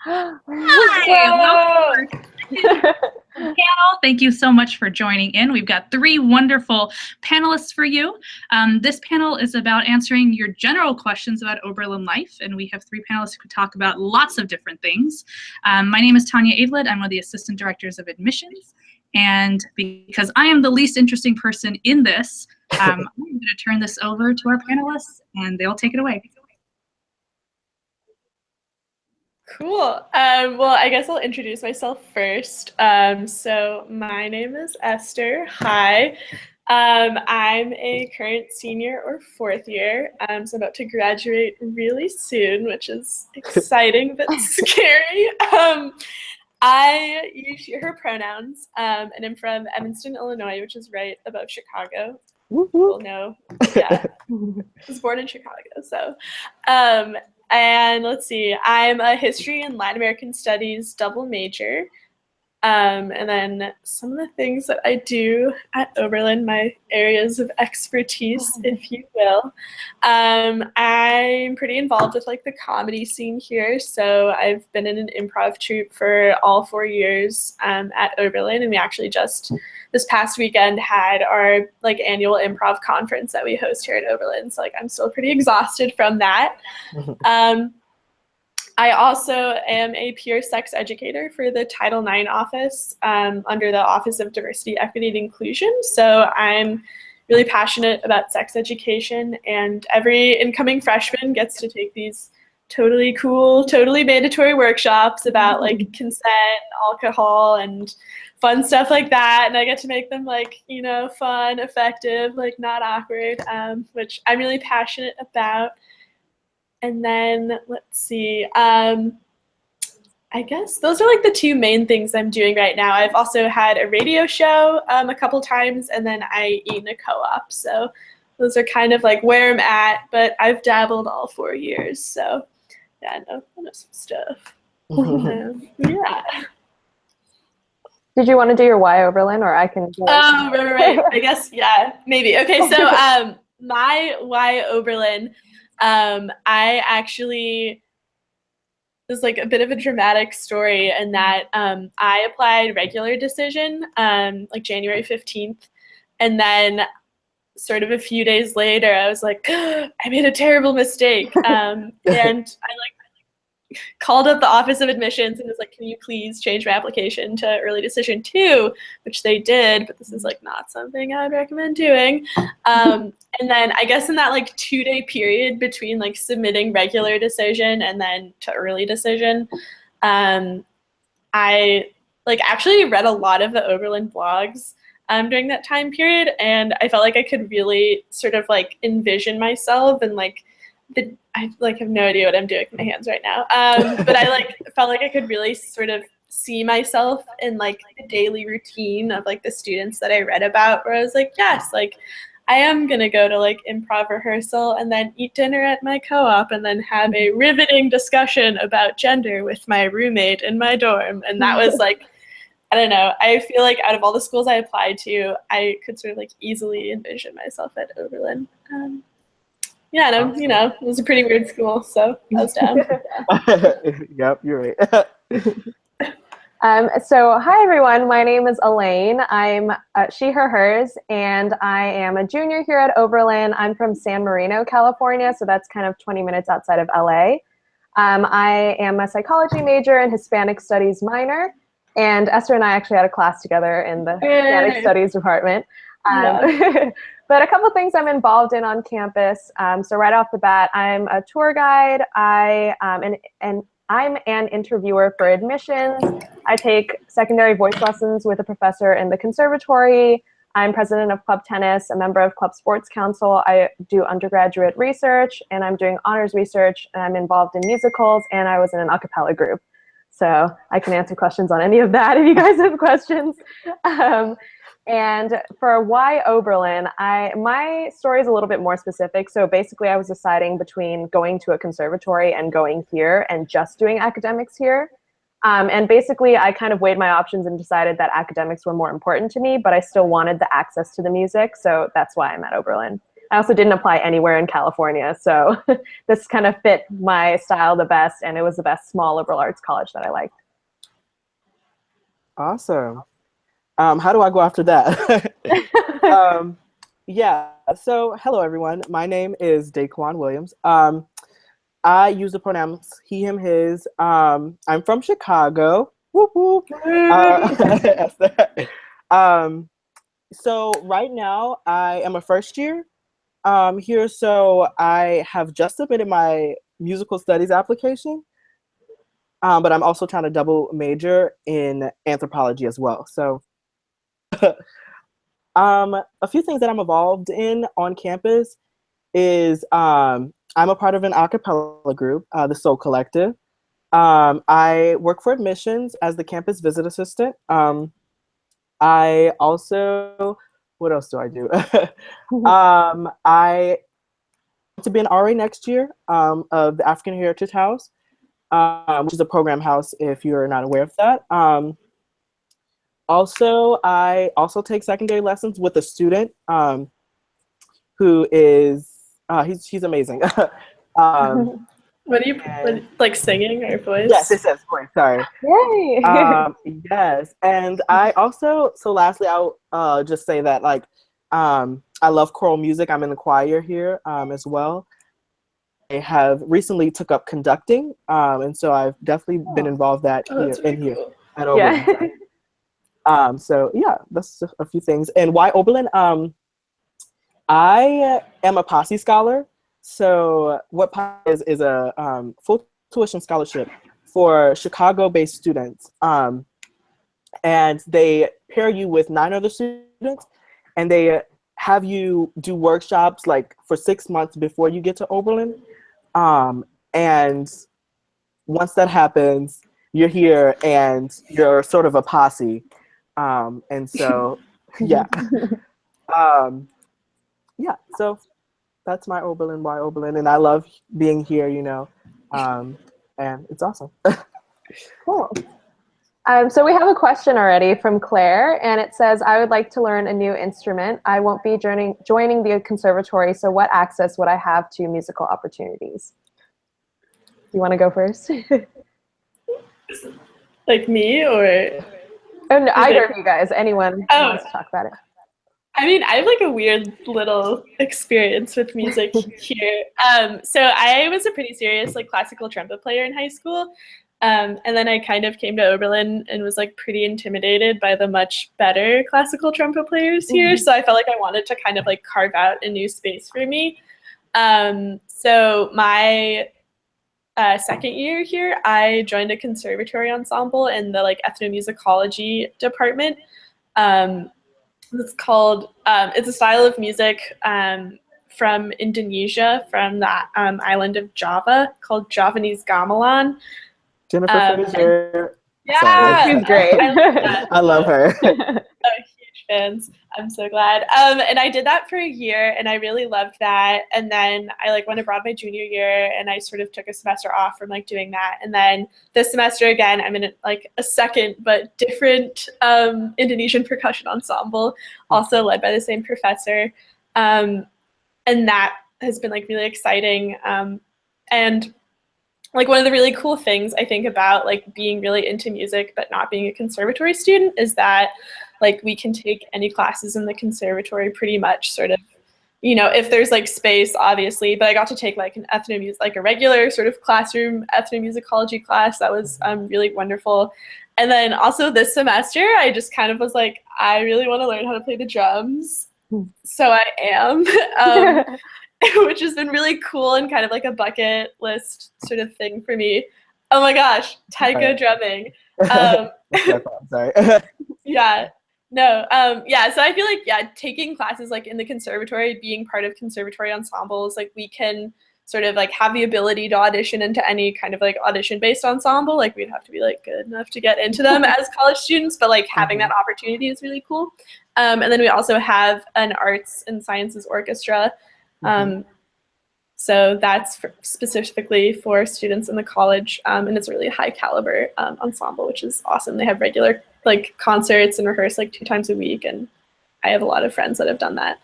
Hi, welcome to our second panel. Thank you so much for joining in. We've got three wonderful panelists for you. This panel is about answering your general questions about Oberlin life, and we have three panelists who could talk about lots of different things. My name is Tanya Avelid. I'm one of the assistant directors of admissions, and because I am the least interesting person in this, I'm going to turn this over to our panelists, and they'll take it away. Cool. Well, I guess I'll introduce myself first. So my name is Esther. Hi. I'm a current senior or fourth year. So I'm about to graduate really soon, which is exciting but scary. I use her pronouns, and I'm from Evanston, Illinois, which is right above Chicago. People know. Yeah. I was born in Chicago, so. And let's see, I'm a history and Latin American studies double major. And then some of the things that I do at Oberlin, my areas of expertise, if you will. I'm pretty involved with like the comedy scene here. So I've been in an improv troupe for all 4 years at Oberlin, and we actually just this past weekend had our like annual improv conference that we host here at Oberlin. So like I'm still pretty exhausted from that. I also am a peer sex educator for the Title IX office under the Office of Diversity, Equity, and Inclusion. So I'm really passionate about sex education, and every incoming freshman gets to take these totally cool, totally mandatory workshops about like consent, alcohol, and fun stuff like that. And I get to make them like, you know, fun, effective, like not awkward, which I'm really passionate about. And then let's see, I guess those are like the two main things I'm doing right now. I've also had a radio show a couple times, and then I eat in a co-op. So those are kind of like where I'm at, but I've dabbled all 4 years. So yeah, I know some stuff. Yeah. Did you want to do your why Oberlin, or I can? Oh, right. I guess, yeah, maybe. Okay, so my why Oberlin, I actually, there's like a bit of a dramatic story in that I applied regular decision like January 15th, and then sort of a few days later I was like, I made a terrible mistake, and I like called up the Office of Admissions and was like, can you please change my application to early decision 2, which they did, but this is like not something I would recommend doing. And then I guess in that like 2-day period between like submitting regular decision and then to early decision, I like actually read a lot of the Oberlin blogs during that time period, and I felt like I could really sort of like envision myself and like I like have no idea what I'm doing with my hands right now. But I like felt like I could really sort of see myself in like the daily routine of like the students that I read about, where I was like, yes, like I am gonna go to like improv rehearsal and then eat dinner at my co-op and then have a riveting discussion about gender with my roommate in my dorm. And that was like, I don't know, I feel like out of all the schools I applied to, I could sort of like easily envision myself at Oberlin. Yeah, and you know, it was a pretty weird school, so I was down. Yep, you're right. So hi everyone, my name is Elaine. I'm she, her, hers, and I am a junior here at Oberlin. I'm from San Marino, California, so that's kind of 20 minutes outside of LA. I am a psychology major and Hispanic studies minor, and Esther and I actually had a class together in the Hispanic studies department. But a couple things I'm involved in on campus. So right off the bat, I'm a tour guide. I'm an interviewer for admissions. I take secondary voice lessons with a professor in the conservatory. I'm president of Club Tennis, a member of Club Sports Council. I do undergraduate research, and I'm doing honors research, and I'm involved in musicals, and I was in an a cappella group. So I can answer questions on any of that if you guys have questions. And for why Oberlin, my story is a little bit more specific. So basically I was deciding between going to a conservatory and going here and just doing academics here. And basically I kind of weighed my options and decided that academics were more important to me, but I still wanted the access to the music. So that's why I'm at Oberlin. I also didn't apply anywhere in California, so this kind of fit my style the best, and it was the best small liberal arts college that I liked. Awesome. How do I go after that? Yeah, so hello everyone. My name is Daquan Williams. I use the pronouns he, him, his. I'm from Chicago. Whoop, whoop. So right now I am a first year here, so I have just submitted my musical studies application, but I'm also trying to double major in anthropology as well. So a few things that I'm involved in on campus is I'm a part of an a cappella group, the Soul Collective. I work for admissions as the campus visit assistant. I also, what else do I do? I to be an RA next year of the African Heritage House, which is a program house if you're not aware of that. Also, I also take secondary lessons with a student who is, he's amazing. What do you like singing or voice? Yes, it says voice, sorry. Yay! Yes, and I also, so lastly, I'll just say that like, I love choral music. I'm in the choir here as well. I have recently took up conducting, and so I've definitely been involved that here Cool. at Oberlin. Yeah. So yeah, that's a few things. And why Oberlin? I am a Posse scholar. So what Posse is a full tuition scholarship for Chicago-based students, and they pair you with 9 other students, and they have you do workshops like for 6 months before you get to Oberlin. And once that happens, you're here and you're sort of a posse. And so, yeah. Yeah, so that's my Oberlin, why Oberlin. And I love being here, you know, and it's awesome. Cool. So we have a question already from Claire, and it says, I would like to learn a new instrument. I won't be joining the conservatory, so what access would I have to musical opportunities? You want to go first? Like me or? Oh, no, either of you guys, anyone who wants to talk about it. I mean, I have like a weird little experience with music here. So I was a pretty serious like classical trumpet player in high school. And then I kind of came to Oberlin and was like pretty intimidated by the much better classical trumpet players here. So I felt like I wanted to kind of like carve out a new space for me. So my second year here, I joined a conservatory ensemble in the like ethnomusicology department. It's called, it's a style of music from Indonesia, from the island of Java, called Javanese gamelan. Jennifer Fraser. Yeah, she's great. I love her. Huge fans. I'm so glad. And I did that for a year, and I really loved that. And then I like went abroad my junior year, and I sort of took a semester off from like doing that. And then this semester again, I'm in like a second but different Indonesian percussion ensemble, also led by the same professor. And that has been like really exciting. And like one of the really cool things I think about like being really into music but not being a conservatory student is that like we can take any classes in the conservatory pretty much sort of, you know, if there's like space obviously, but I got to take like an like a regular sort of classroom ethnomusicology class that was really wonderful. And then also this semester I just kind of was like, I really want to learn how to play the drums. So I am. Which has been really cool and kind of like a bucket list sort of thing for me. Oh my gosh, taiko drumming. Sorry. Yeah, no, yeah, so I feel like, yeah, taking classes like in the conservatory, being part of conservatory ensembles, like we can sort of like have the ability to audition into any kind of like audition-based ensemble. Like we'd have to be like good enough to get into them as college students, but like having that opportunity is really cool. And then we also have an arts and sciences orchestra. So that's specifically for students in the college, and it's a really high caliber ensemble, which is awesome. They have regular like concerts and rehearse like 2 times a week, and I have a lot of friends that have done that.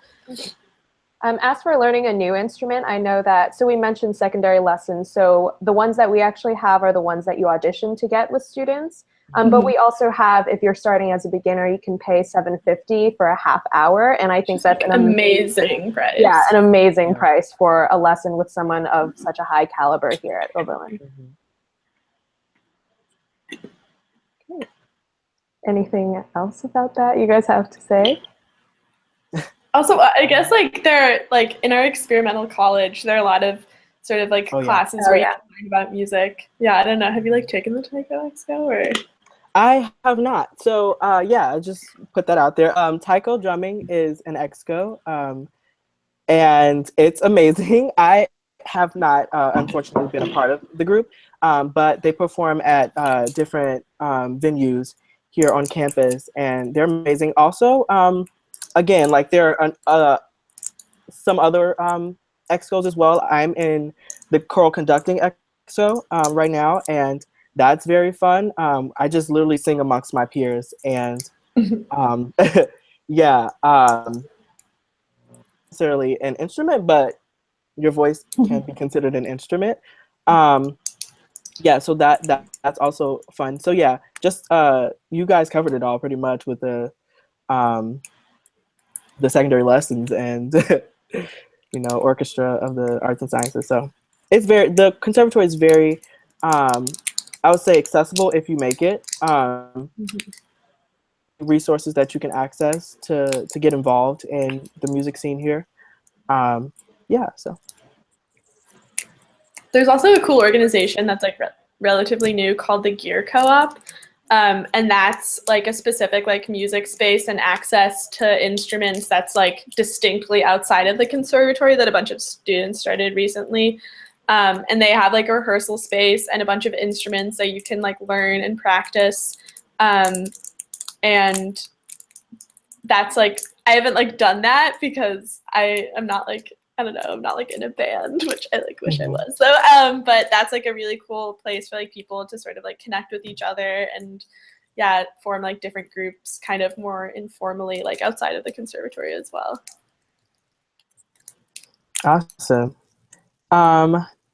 As for learning a new instrument, I know that, so we mentioned secondary lessons. So the ones that we actually have are the ones that you audition to get with students. But we also have, if you're starting as a beginner, you can pay $7.50 for a half hour. And I think that's an amazing price. Yeah, an amazing price for a lesson with someone of such a high caliber here at Oberlin. Okay. Anything else about that you guys have to say? Also, I guess like there, like in our experimental college, there are a lot of sort of like classes where you can learn about music. Yeah, I don't know. Have you like taken the Taiko Expo or? I have not. So yeah, just put that out there. Taiko drumming is an exco, and it's amazing. I have not, unfortunately, been a part of the group, but they perform at different venues here on campus, and they're amazing. Also, again, like there are some other excos as well. I'm in the choral conducting exco right now, and that's very fun. I just literally sing amongst my peers, and yeah, necessarily an instrument, but your voice can be considered an instrument. Yeah, so that's also fun. So yeah, just you guys covered it all pretty much with the secondary lessons and orchestra of the arts and sciences. So it's the conservatory is very I would say accessible if you make it. Resources that you can access to get involved in the music scene here. Yeah, so there's also a cool organization that's like relatively new called the Gear Co-op. And that's like a specific like music space and access to instruments that's like distinctly outside of the conservatory that a bunch of students started recently. And they have like a rehearsal space and a bunch of instruments that you can like learn and practice. And that's like, I haven't like done that because I'm not like, I don't know, I'm not like in a band, which I like wish I was. So, but that's like a really cool place for like people to sort of like connect with each other and yeah, form like different groups kind of more informally, like outside of the conservatory as well. Awesome.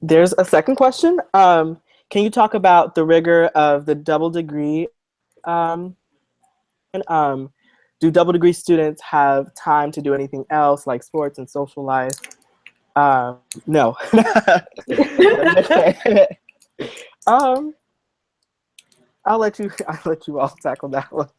There's a second question. Can you talk about the rigor of the double degree? Do double degree students have time to do anything else like sports and social life? No. I'll let you all tackle that one.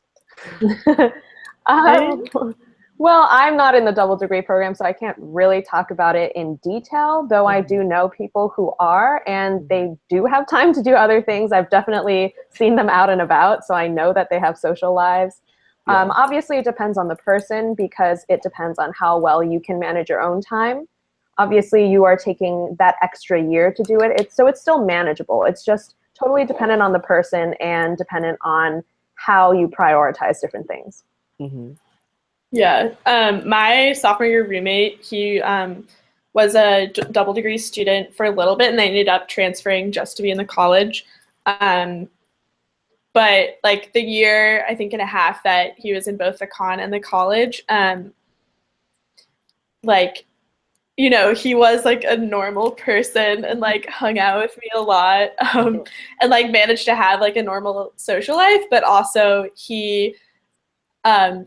Well, I'm not in the double degree program, so I can't really talk about it in detail, though I do know people who are, and they do have time to do other things. I've definitely seen them out and about, so I know that they have social lives. Yeah. Obviously, it depends on the person because it depends on how well you can manage your own time. Obviously, you are taking that extra year to do it, so it's still manageable. It's just totally dependent on the person and dependent on how you prioritize different things. Mm-hmm. Yeah, my sophomore year roommate, he was a double degree student for a little bit and they ended up transferring just to be in the college. But like the year, I think and a half that he was in both the con and the college, like, you know, he was like a normal person and like hung out with me a lot and like managed to have like a normal social life, but also he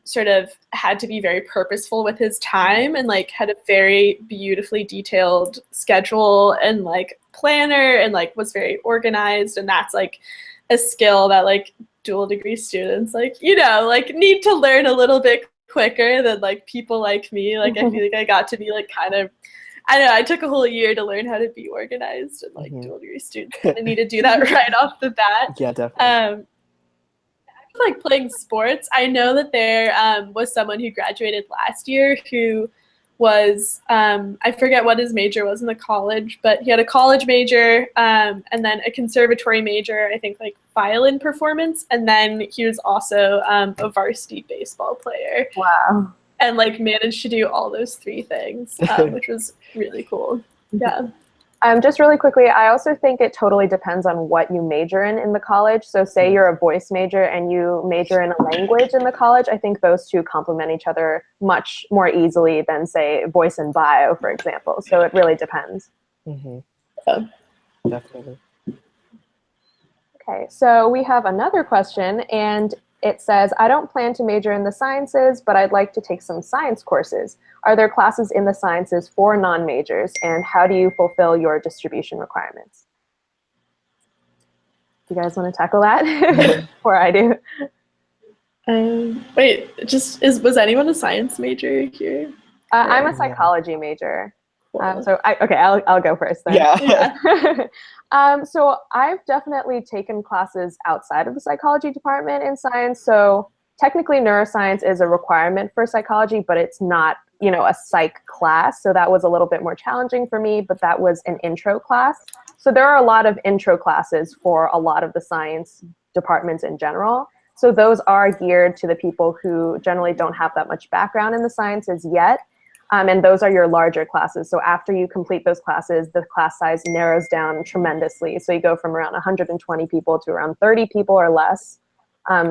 sort of had to be very purposeful with his time and like had a very beautifully detailed schedule and like planner and like was very organized, and that's like a skill that like dual degree students like, you know, like need to learn a little bit quicker than like people like me. Like I feel like I got to be like kind of, I don't know, I took a whole year to learn how to be organized, and like dual degree students kind of need to do that right off the bat. Yeah, definitely. Like playing sports, I know that there was someone who graduated last year who was, I forget what his major was in the college, but he had a college major and then a conservatory major, I think like violin performance, and then he was also a varsity baseball player. Wow. And like managed to do all those three things, which was really cool. Yeah. Just really quickly, I also think it totally depends on what you major in the college. So say you're a voice major and you major in a language in the college, I think those two complement each other much more easily than, say, voice and bio, for example. So it really depends. Mm-hmm. Yeah. Definitely. Okay, so we have another question, and it says, I don't plan to major in the sciences, but I'd like to take some science courses. Are there classes in the sciences for non-majors, and how do you fulfill your distribution requirements? Do you guys want to tackle that before I do? Wait, was anyone a science major here? I'm a psychology major. I'll go first then. Yeah. So I've definitely taken classes outside of the psychology department in science. So technically neuroscience is a requirement for psychology, but it's not, a psych class. So that was a little bit more challenging for me, but that was an intro class. So there are a lot of intro classes for a lot of the science departments in general. So those are geared to the people who generally don't have that much background in the sciences yet. And those are your larger classes. So after you complete those classes, the class size narrows down tremendously. So you go from around 120 people to around 30 people or less.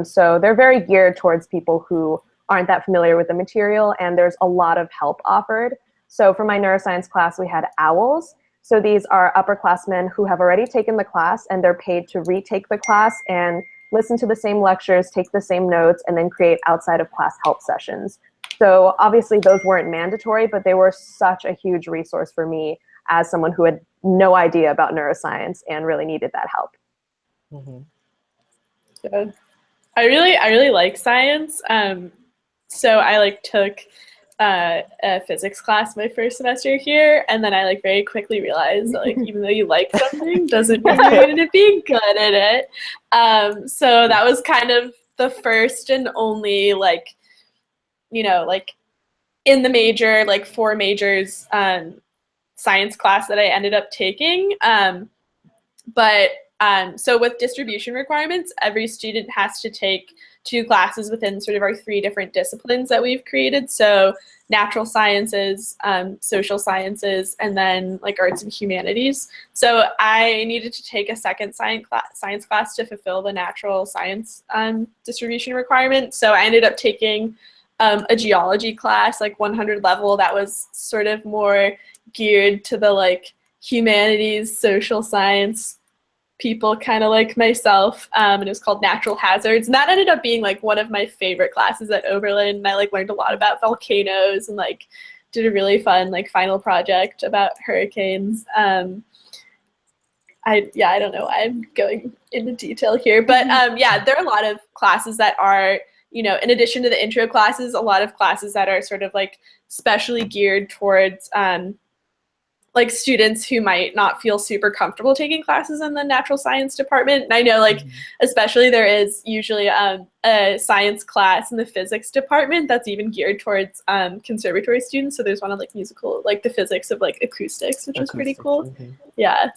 So they're very geared towards people who aren't that familiar with the material, and there's a lot of help offered. So for my neuroscience class, we had OWLs. So these are upperclassmen who have already taken the class, and they're paid to retake the class and listen to the same lectures, take the same notes, and then create outside of class help sessions. So obviously those weren't mandatory, but they were such a huge resource for me as someone who had no idea about neuroscience and really needed that help. Mm-hmm. Yeah. I really like science. So I took a physics class my first semester here, and then I very quickly realized that even though you like something doesn't mean you're going to be good at it. So that was kind of the first and only in the major, 4 majors science class that I ended up taking. So with distribution requirements, every student has to take 2 classes within sort of our 3 different disciplines that we've created. So natural sciences, social sciences, and then arts and humanities. So I needed to take a second science class to fulfill the natural science distribution requirement. So I ended up taking a geology class, 100 level, that was sort of more geared to the humanities, social science people, kind of like myself, and it was called Natural Hazards, and that ended up being one of my favorite classes at Oberlin. And I learned a lot about volcanoes and did a really fun final project about hurricanes. I don't know why I'm going into detail here, but there are a lot of classes that are, in addition to the intro classes, a lot of classes that are sort of specially geared towards students who might not feel super comfortable taking classes in the natural science department. And I know especially there is usually a science class in the physics department that's even geared towards conservatory students. So there's one on musical, the physics of acoustics, which is pretty cool. Mm-hmm. Yeah.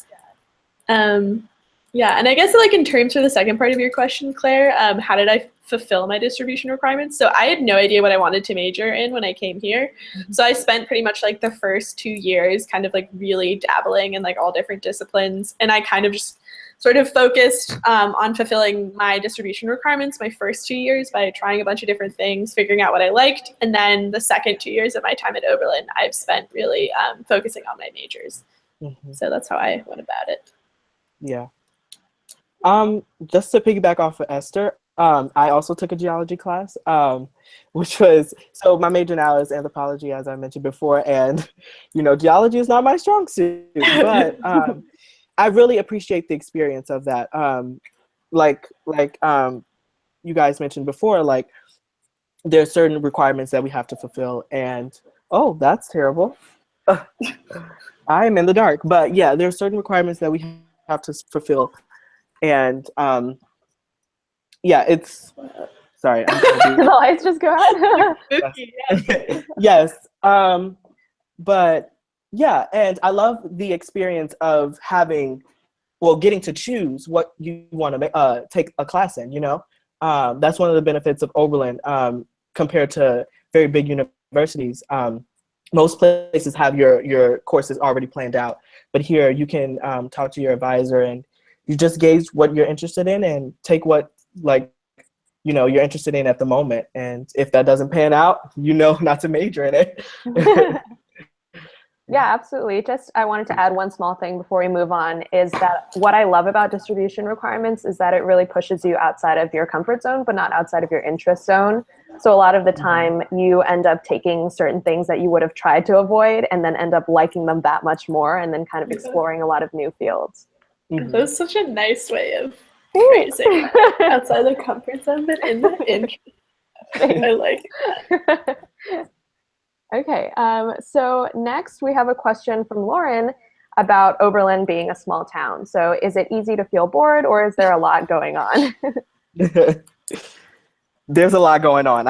Yeah, and I guess in terms of the second part of your question, Claire, how did I fulfill my distribution requirements? So I had no idea what I wanted to major in when I came here. Mm-hmm. So I spent pretty much the first 2 years kind of really dabbling in all different disciplines, and I kind of just sort of focused on fulfilling my distribution requirements my first 2 years by trying a bunch of different things, figuring out what I liked, and then the second 2 years of my time at Oberlin, I've spent really focusing on my majors. Mm-hmm. So that's how I went about it. Yeah. Just to piggyback off of Esther, I also took a geology class, which was, so my major now is anthropology, as I mentioned before, and, geology is not my strong suit, but I really appreciate the experience of that. You guys mentioned before, there are certain requirements that we have to fulfill, and, oh, that's terrible. I'm in the dark, but yeah, there are certain requirements that we have to fulfill. And it's sorry. The lights just go out. Yes. But yeah, and I love the experience of getting to choose what you want to take a class in. That's one of the benefits of Oberlin compared to very big universities. most places have your courses already planned out, but here you can talk to your advisor and you just gauge what you're interested in and take what you're interested in at the moment. And if that doesn't pan out, not to major in it. Yeah, absolutely. Just I wanted to add one small thing before we move on is that what I love about distribution requirements is that it really pushes you outside of your comfort zone, but not outside of your interest zone. So a lot of the time you end up taking certain things that you would have tried to avoid and then end up liking them that much more and then kind of exploring a lot lot of new fields. That was such a nice way of phrasing outside the comfort zone, but in the interest. I like that. Okay, so next we have a question from Lauren about Oberlin being a small town. So is it easy to feel bored or is there a lot going on? There's a lot going on.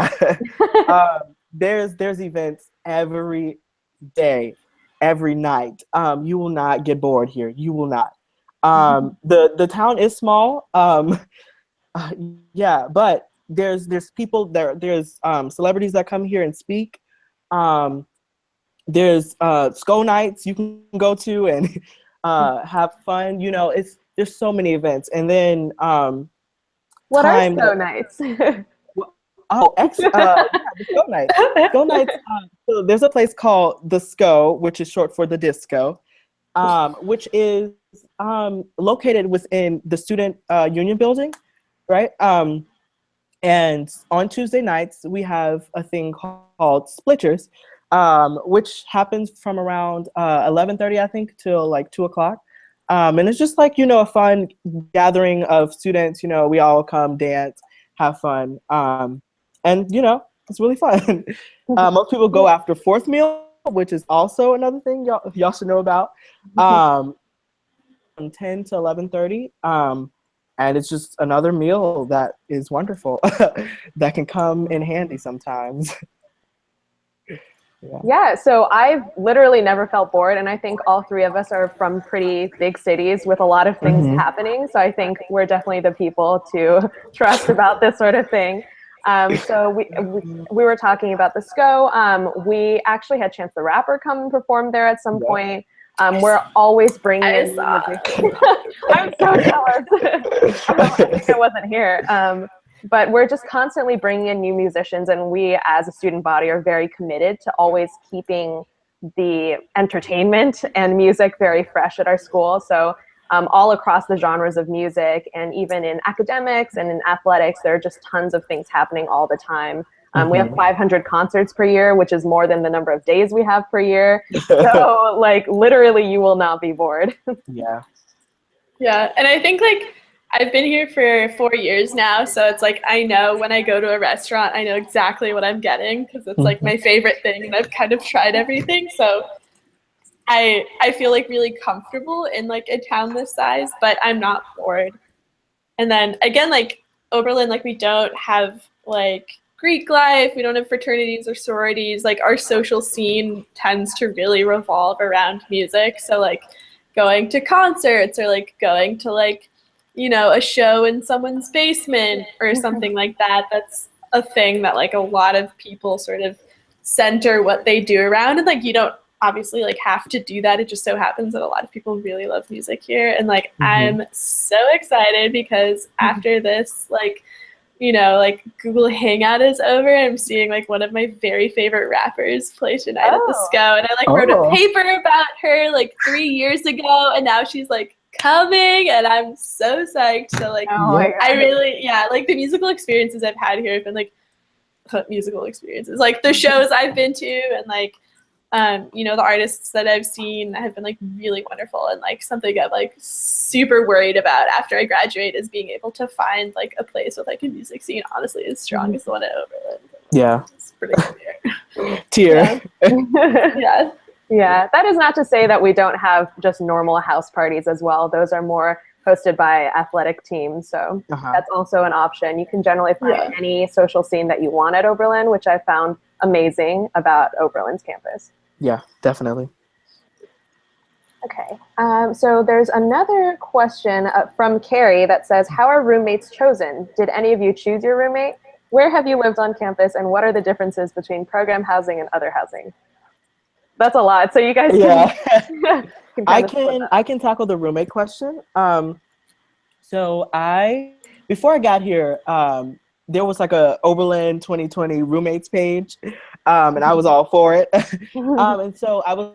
There's events every day, every night. You will not get bored here. You will not. The town is small. Yeah, but there's people there. There's celebrities that come here and speak. There's SCO nights you can go to and have fun. There's so many events, and then what are SCO nights? The SCO nights. SCO nights. So there's a place called the SCO, which is short for the disco, which is located within the student union building, right? And on Tuesday nights, we have a thing called Splitters, which happens from around 11:30, I think, till like 2 o'clock. And it's just like, a fun gathering of students. We all come, dance, have fun. And, it's really fun. Most people go after fourth meal, which is also another thing y'all should know about, from 10 to 11:30. And it's just another meal that is wonderful that can come in handy sometimes. Yeah, so I've literally never felt bored, and I think all three of us are from pretty big cities with a lot of things happening, so I think we're definitely the people to trust about this sort of thing. So we were talking about the SCO. We actually had Chance the Rapper come and perform there at some point. We're always bringing in I'm so jealous. I wasn't here. But we're just constantly bringing in new musicians, and we as a student body are very committed to always keeping the entertainment and music very fresh at our school. So all across the genres of music, and even in academics and in athletics, there are just tons of things happening all the time. We have 500 concerts per year, which is more than the number of days we have per year. So literally you will not be bored. Yeah. Yeah, and I think I've been here for 4 years now, so it's I know when I go to a restaurant, I know exactly what I'm getting because it's my favorite thing, and I've kind of tried everything. So I feel really comfortable in a town this size, but I'm not bored. And then again, Oberlin, we don't have Greek life, we don't have fraternities or sororities. Our social scene tends to really revolve around music. So going to concerts or going to a show in someone's basement or something like that. That's a thing that a lot of people sort of center what they do around, and you don't obviously have to do that. It just so happens that a lot of people really love music here, and I'm so excited because after this Google Hangout is over, I'm seeing one of my very favorite rappers play tonight at the SCO, and I wrote a paper about her 3 years ago, and now she's coming, and I'm so psyched. So I really the musical experiences I've had here have been musical experiences, the shows I've been to, and the artists that I've seen have been really wonderful, and something I'm super worried about after I graduate is being able to find a place with a music scene honestly as strong as the one at Oberlin. Yeah, it's pretty clear. Tier. Yeah. Yeah, that is not to say that we don't have just normal house parties as well. Those are more hosted by athletic teams, so that's also an option. You can generally find any social scene that you want at Oberlin, which I found amazing about Oberlin's campus. Yeah, definitely. Okay, so there's another question from Carrie that says, how are roommates chosen? Did any of you choose your roommate? Where have you lived on campus, and what are the differences between program housing and other housing? That's a lot. So you guys Yeah. can kinda split that. I can tackle the roommate question. So before I got here, there was like a Oberlin 2020 roommates page, and I was all for it. And so I was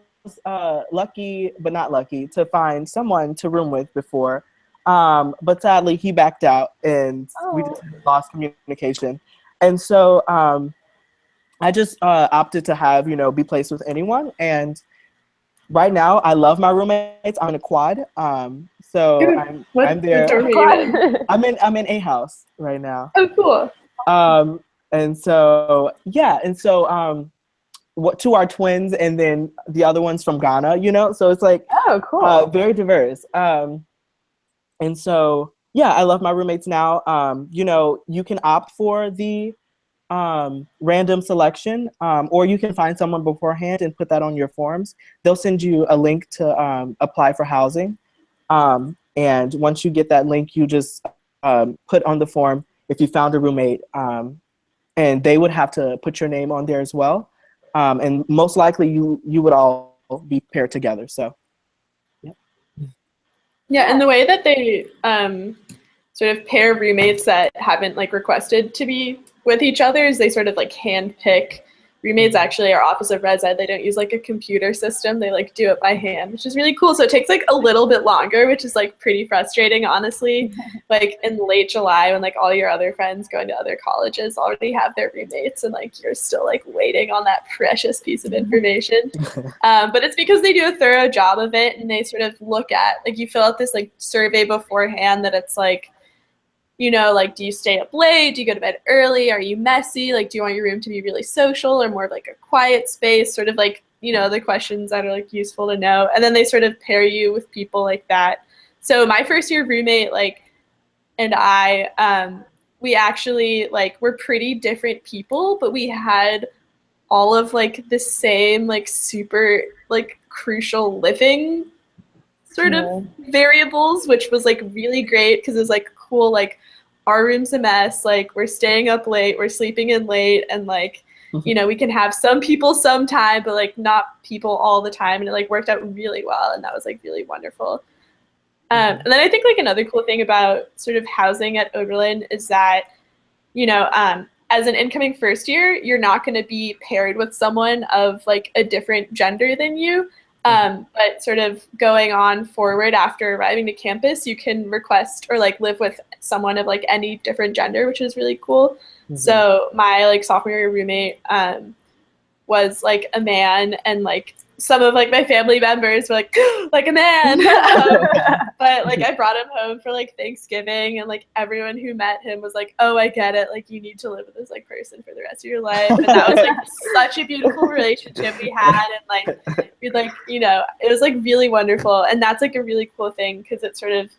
lucky, but not lucky, to find someone to room with before. But sadly, he backed out, and we just lost communication. And so I just opted to have, be placed with anyone. And right now, I love my roommates. I'm in a quad. So I'm there. What dorm are you in? I'm in a house right now. Oh, cool. And so what two are twins, and then the other one's from Ghana. So it's like cool. very diverse. And so I love my roommates now. You can opt for the random selection, or you can find someone beforehand and put that on your forms. They'll send you a link to apply for housing. And once you get that link, you just put on the form if you found a roommate, and they would have to put your name on there as well. And most likely you would all be paired together. So, Yeah, and the way that they sort of pair roommates that haven't like requested to be with each other is they sort of like hand pick roommates. Actually, our Office of Res Ed, they don't use like a computer system. They like do it by hand, which is really cool. So it takes like a little bit longer, which is like pretty frustrating, honestly. Like in late July when like all your other friends going to other colleges already have their roommates and like you're still like waiting on that precious piece of information. But it's because they do a thorough job of it, and they sort of look at, like, you fill out this like survey beforehand that it's like, like, do you stay up late? Do you go to bed early? Are you messy? Like, do you want your room to be really social or more of like a quiet space? Sort of like, the questions that are like useful to know. And then they sort of pair you with people like that. So my first year roommate, like, and I, we actually like, we're pretty different people, but we had all of like the same like super like crucial living sort of variables, which was like really great because it was like cool, like our room's a mess, like we're staying up late, we're sleeping in late, and like we can have some people sometime, but like not people all the time, and it like worked out really well, and that was like really wonderful. And then I think like another cool thing about sort of housing at Oberlin is that as an incoming first year, you're not going to be paired with someone of like a different gender than you. But sort of going on forward after arriving to campus, you can request or like live with someone of like any different gender, which is really cool. So my like sophomore year roommate was like a man, and like some of like my family members were like a man. But like I brought him home for like Thanksgiving, and like everyone who met him was like, oh, I get it, like you need to live with this like person for the rest of your life. And that was like such a beautiful relationship we had, and like we like it was like really wonderful. And that's like a really cool thing because it sort of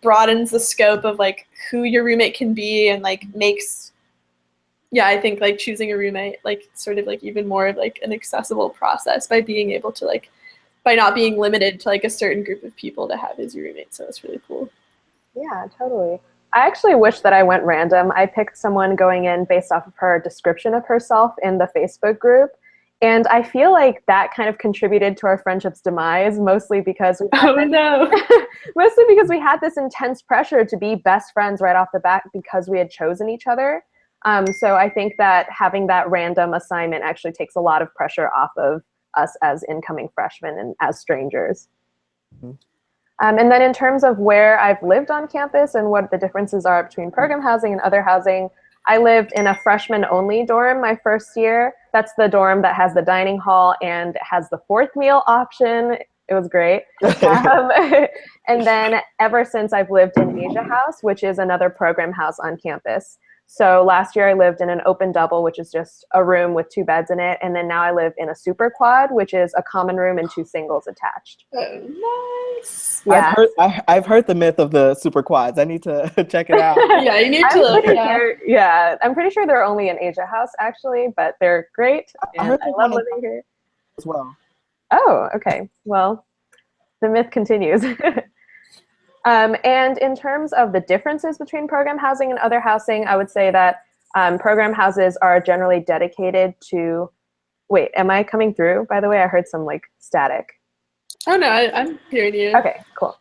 broadens the scope of like who your roommate can be, and like makes I think like choosing a roommate like sort of like even more of like an accessible process by being able to like, by not being limited to like a certain group of people to have as your roommate. So it's really cool. Yeah, totally. I actually wish that I went random. I picked someone going in based off of her description of herself in the Facebook group. And I feel like that kind of contributed to our friendship's demise, mostly because mostly because we had this intense pressure to be best friends right off the bat because we had chosen each other. So I think that having that random assignment actually takes a lot of pressure off of us as incoming freshmen and as strangers. And then in terms of where I've lived on campus and what the differences are between program housing and other housing, I lived in a freshman-only dorm my first year. That's the dorm that has the dining hall and has the fourth meal option. It was great. And then ever since, I've lived in Asia House, which is another program house on campus. So last year I lived in an open double, which is just a room with 2 beds in it. And then now I live in a super quad, which is a common room and 2 singles attached. Oh, nice. Yeah. I've heard the myth of the super quads. I need to check it out. Yeah, you need to look. I'm pretty sure they're only in Asia House actually, but they're great. And I love living here as well. Oh, okay. Well, the myth continues. And in terms of the differences between program housing and other housing, I would say that program houses are generally dedicated to wait, am I coming through? By the way, I heard some like static. Oh no, I'm hearing you. Okay, cool.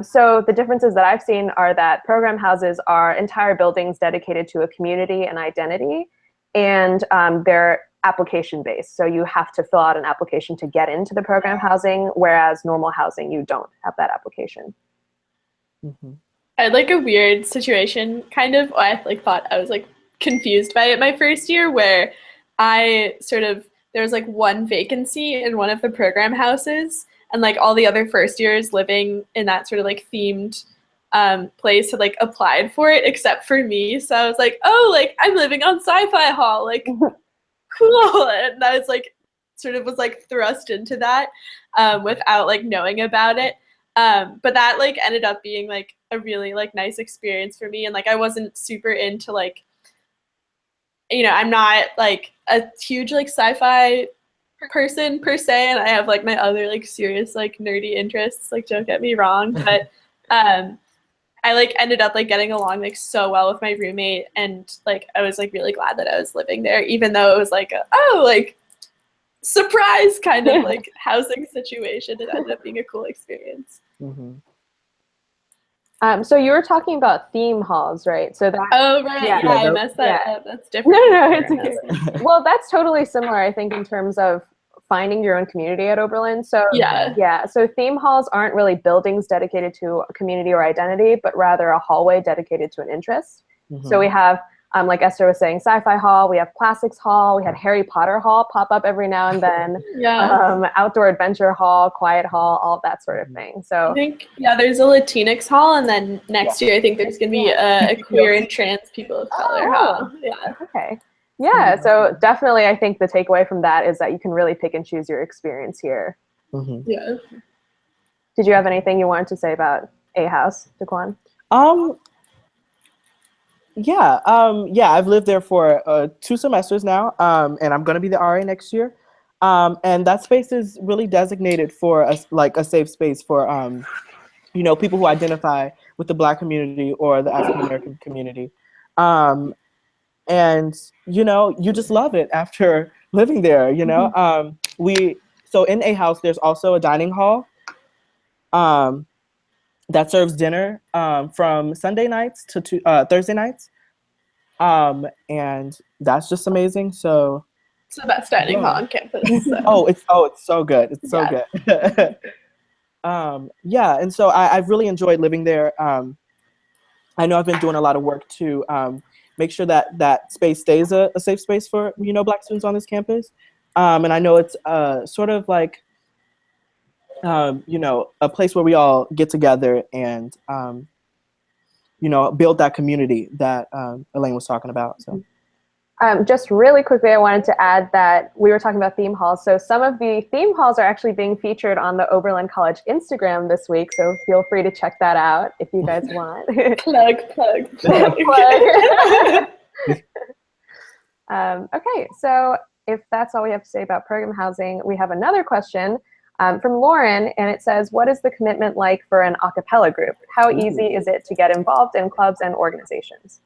So the differences that I've seen are that program houses are entire buildings dedicated to a community and identity, and they're application based. So you have to fill out an application to get into the program housing, whereas normal housing, you don't have that application. Mm-hmm. I had like a weird situation, kind of. I like thought I was like confused by it my first year, where there was like one vacancy in one of the program houses, and like all the other first years living in that sort of like themed place had like applied for it except for me. So I was like, oh, like I'm living on Sci-Fi Hall, like cool. And I was like sort of was like thrust into that without like knowing about it. But that like ended up being like a really like nice experience for me. And like I wasn't super into like, you know, I'm not like a huge like sci-fi person per se, and I have like my other like serious like nerdy interests, like don't get me wrong, but I like ended up like getting along like so well with my roommate, and like I was like really glad that I was living there, even though it was like like surprise kind of like housing situation. It ended up being a cool experience. Mm-hmm. So you were talking about theme halls, right? So that. Oh right, yeah, I messed that up. That's different. No, it's okay. Well, that's totally similar, I think, in terms of finding your own community at Oberlin. So so theme halls aren't really buildings dedicated to a community or identity, but rather a hallway dedicated to an interest. Mm-hmm. So we have, like Esther was saying, Sci-Fi Hall, we have Classics Hall, we had Harry Potter Hall pop up every now and then, Outdoor Adventure Hall, Quiet Hall, all of that sort of thing. So I think, there's a Latinx hall, and then next year I think there's going to be a queer and trans people of color hall. Yeah. Okay. Yeah, so definitely I think the takeaway from that is that you can really pick and choose your experience here. Mm-hmm. Yeah. Did you have anything you wanted to say about A House, Daquan? I've lived there for 2 semesters now, and I'm going to be the RA next year. And that space is really designated for a safe space for, people who identify with the Black community or the African American community. And, you just love it after living there, So in A House, there's also a dining hall that serves dinner from Sunday nights to Thursday nights. And that's just amazing. So it's the best dining hall on campus. So. It's so good. It's so good. And so I've really enjoyed living there. I know I've been doing a lot of work to make sure that space stays a safe space for Black students on this campus. And I know it's sort of like a place where we all get together and build that community that Elaine was talking about. So. Just really quickly, I wanted to add that we were talking about theme halls. So some of the theme halls are actually being featured on the Oberlin College Instagram this week. So feel free to check that out if you guys want. plug. Okay, so if that's all we have to say about program housing, we have another question from Lauren, and it says, what is the commitment like for an a cappella group? How easy is it to get involved in clubs and organizations?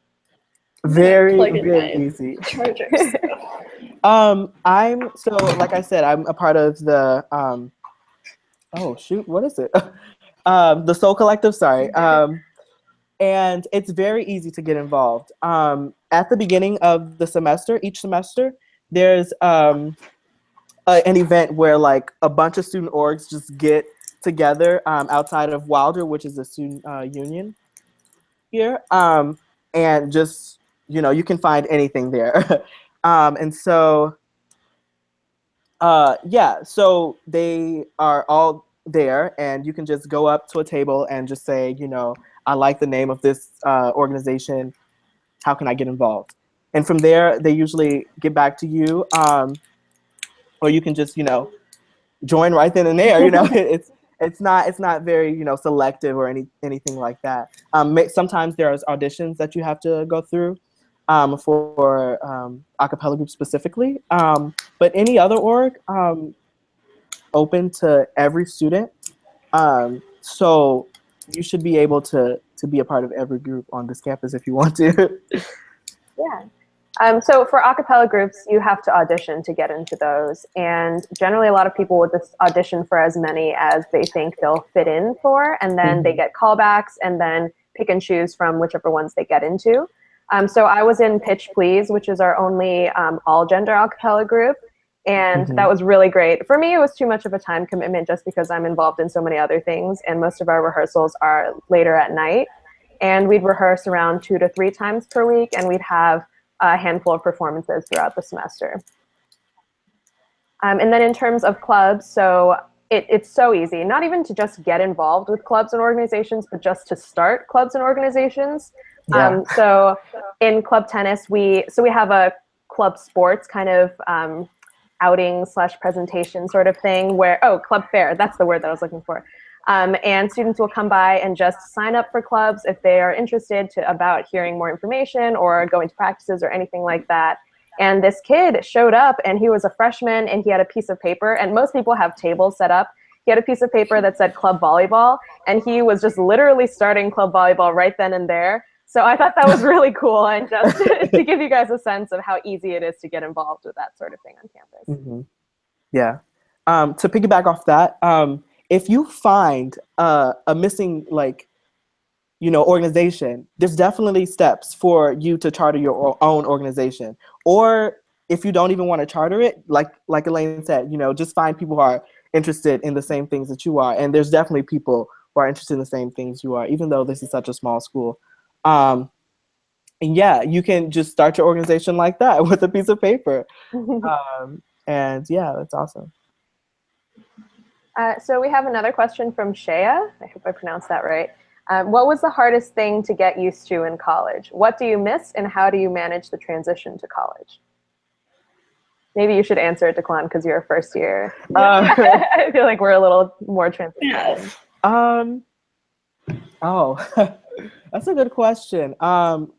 Very easy. Like I said, I'm a part of the what is it? The Soul Collective, sorry. And it's very easy to get involved. At the beginning of the semester, each semester, there's an event where like a bunch of student orgs just get together outside of Wilder, which is the student union here, and just you can find anything there. And so so they are all there, and you can just go up to a table and just say, I like the name of this organization. How can I get involved? And from there, they usually get back to you, or you can just join right then and there. It's not very selective or anything like that. Sometimes there's auditions that you have to go through for a cappella group specifically, but any other org open to every student. So you should be able to be a part of every group on this campus if you want to. Yeah. So for a cappella groups, you have to audition to get into those. And generally, a lot of people would just audition for as many as they think they'll fit in for. And then they get callbacks and then pick and choose from whichever ones they get into. So I was in Pitch Please, which is our only all-gender a cappella group. And that was really great. For me, it was too much of a time commitment just because I'm involved in so many other things. And most of our rehearsals are later at night. And we'd rehearse around 2 to 3 times per week. And we'd have a handful of performances throughout the semester. And then in terms of clubs, so it's so easy, not even to just get involved with clubs and organizations, but just to start clubs and organizations. Yeah. So in club tennis, we have a club sports kind of outing / presentation sort of thing where, club fair, that's the word that I was looking for. And students will come by and just sign up for clubs if they are interested about hearing more information or going to practices or anything like that. And this kid showed up and he was a freshman and he had a piece of paper, and most people have tables set up. He had a piece of paper that said club volleyball, and he was just literally starting club volleyball right then and there. So I thought that was really cool, and just to give you guys a sense of how easy it is to get involved with that sort of thing on campus. Yeah. To piggyback off that, if you find a missing, organization, there's definitely steps for you to charter your own organization. Or if you don't even want to charter it, like Elaine said, just find people who are interested in the same things that you are. And there's definitely people who are interested in the same things you are, even though this is such a small school. And yeah, you can just start your organization like that with a piece of paper. And yeah, that's awesome. So we have another question from Shea. I hope I pronounced that right. What was the hardest thing to get used to in college? What do you miss, and how do you manage the transition to college? Maybe you should answer it, Declan, because you're a first year. I feel like we're a little more transition. That's a good question.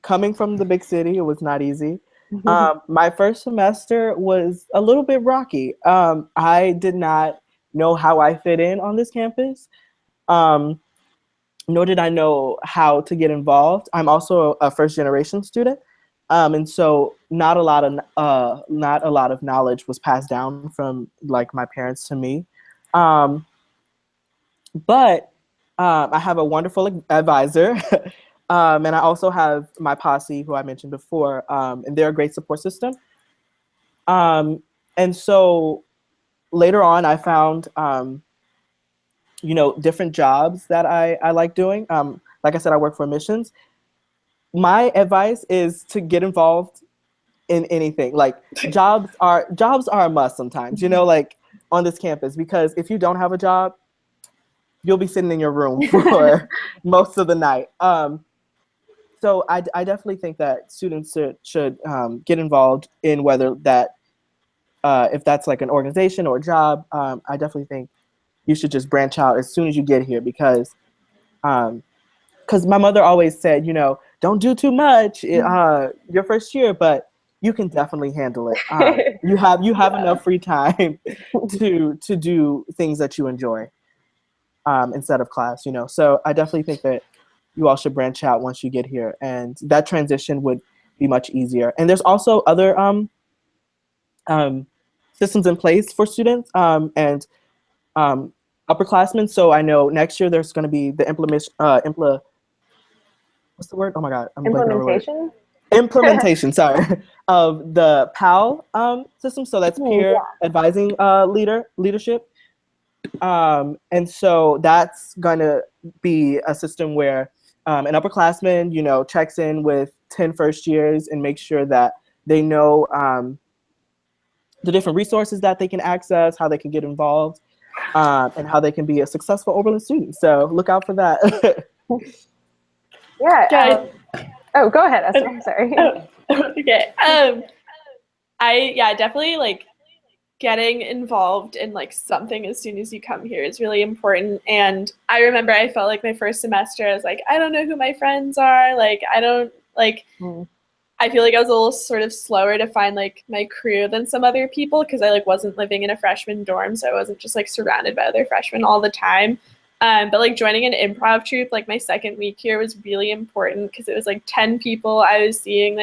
Coming from the big city, it was not easy. My first semester was a little bit rocky. I did not know how I fit in on this campus. Nor did I know how to get involved. I'm also a first generation student. And so not a lot of knowledge was passed down from my parents to me. But I have a wonderful advisor. And I also have my posse, who I mentioned before, and they're a great support system. And so later on, I found, different jobs that I like doing. Like I said, I work for admissions. My advice is to get involved in anything. Jobs are a must sometimes, on this campus, because if you don't have a job, you'll be sitting in your room for most of the night. So I definitely think that students should get involved in whether that, if that's like an organization or a job. I definitely think you should just branch out as soon as you get here, because my mother always said, don't do too much your first year, but you can definitely handle it. You have enough free time to do things that you enjoy instead of class, So I definitely think that you all should branch out once you get here, and that transition would be much easier. And there's also other systems in place for students and upperclassmen. So I know next year there's going to be the what's the word? Oh my God, I'm blanking on the word. Implementation, sorry, of the PAL system. So that's peer advising leadership. And so that's going to be a system where an upperclassman, checks in with 10 first years and makes sure that they know the different resources that they can access, how they can get involved, and how they can be a successful Oberlin student. So look out for that. Yeah. Go ahead, Esther. I'm sorry. Okay. I definitely getting involved in something as soon as you come here is really important. And I remember I felt like my first semester, I was like, I don't know who my friends are. I don't I feel like I was a little sort of slower to find my crew than some other people, because I wasn't living in a freshman dorm, so I wasn't just surrounded by other freshmen all the time. But joining an improv troupe my second week here was really important, because it was 10 people I was seeing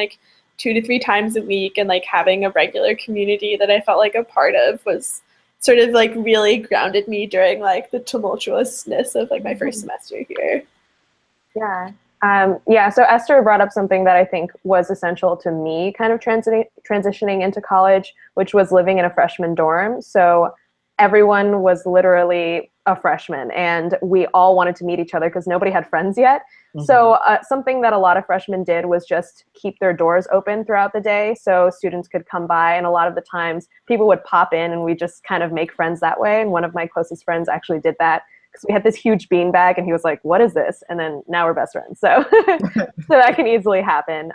2 to 3 times a week, and like having a regular community that I felt like a part of was sort of like really grounded me during like the tumultuousness of like my first semester here. Yeah. Yeah, so Esther brought up something that I think was essential to me kind of transitioning into college, which was living in a freshman dorm. So everyone was literally a freshman, and we all wanted to meet each other because nobody had friends yet. So something that a lot of freshmen did was just keep their doors open throughout the day so students could come by. And a lot of the times people would pop in and we just kind of make friends that way. And one of my closest friends actually did that because we had this huge bean bag and he was like, what is this? And then now we're best friends. So, so that can easily happen.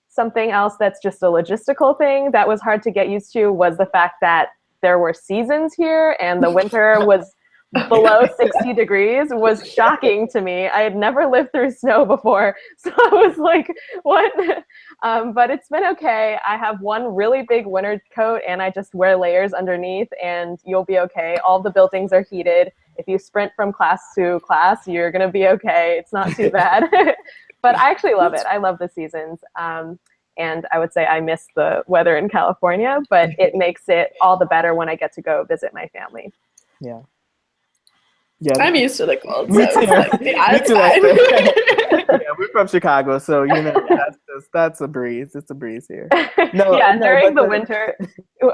Something else that's just a logistical thing that was hard to get used to was the fact that there were seasons here and the winter was below 60 degrees was shocking to me. I had never lived through snow before. So I was like, what? But it's been okay. I have one really big winter coat and I just wear layers underneath and you'll be okay. All the buildings are heated. If you sprint from class to class, you're going to be okay. It's not too bad. But I actually love it. I love the seasons. And I would say I miss the weather in California, but it makes it all the better when I get to go visit my family. Yeah. Yeah, I'm used to the cold. Me So too. it's like, yeah, Me it's too, fine. yeah, we're from Chicago, so you know that's a breeze. It's a breeze here. No, Yeah, no, during but the winter.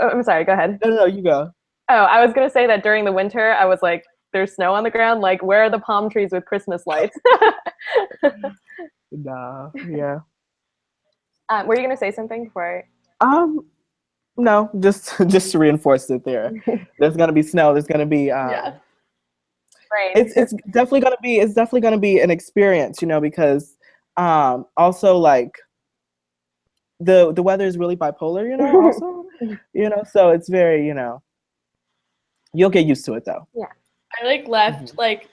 I'm sorry, go ahead. No, you go. Oh, I was going to say that during the winter, I was like, there's snow on the ground. Like, where are the palm trees with Christmas lights? Nah, yeah. Were you going to say something before? No, just to reinforce it there. There's gonna be snow. There's gonna be Yeah. Right. It's definitely gonna be an experience, you know, because also like the weather is really bipolar, you know, also. You know, so it's very, you know, you'll get used to it though. Yeah. I like left like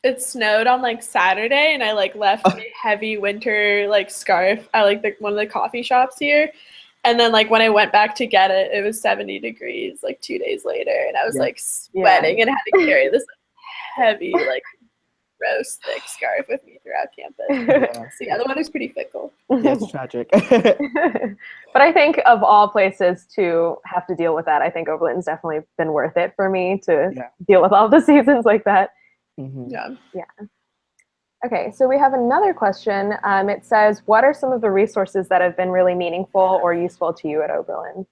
it snowed on like Saturday and I like left a heavy winter like scarf at like one of the coffee shops here. And then like when I went back to get it, it was 70 degrees like 2 days later and I was like sweating and had to carry this heavy like gross thick scarf with me throughout campus. So yeah, the weather's pretty fickle. Yeah, it's tragic. But I think of all places to have to deal with that, I think Oberlin's definitely been worth it for me to deal with all the seasons like that. Yeah. Okay, so we have another question. It says, what are some of the resources that have been really meaningful or useful to you at Oberlin?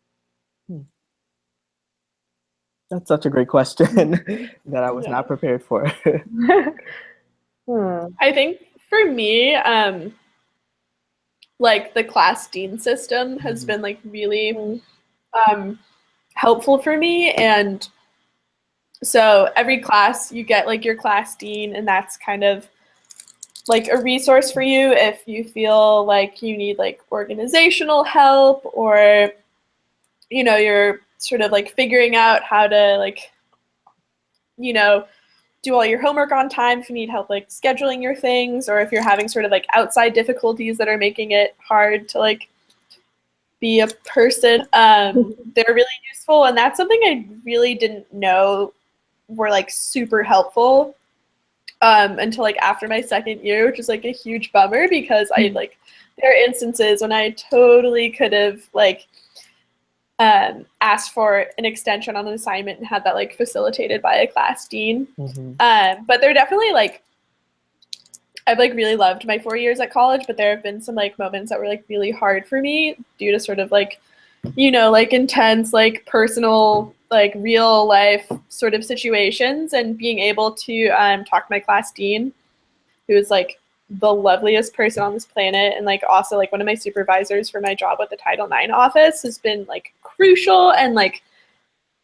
That's such a great question that I was not prepared for. I think for me, like the class dean system has been like really helpful for me. And so every class you get like your class dean, and that's kind of like a resource for you if you feel like you need like organizational help or, you know, you're sort of like figuring out how to like, you know, do all your homework on time if you need help like scheduling your things, or if you're having sort of like outside difficulties that are making it hard to like be a person. They're really useful, and that's something I really didn't know were like super helpful until like after my second year, which is like a huge bummer because I like there are instances when I totally could have like asked for an extension on an assignment and had that like facilitated by a class dean. But they're definitely like, I've like really loved my 4 years at college, but there have been some like moments that were like really hard for me due to sort of like, you know, like intense, like personal, like real life sort of situations, and being able to talk to my class dean, who is like the loveliest person on this planet, and like also like one of my supervisors for my job with the Title IX office, has been like crucial. And like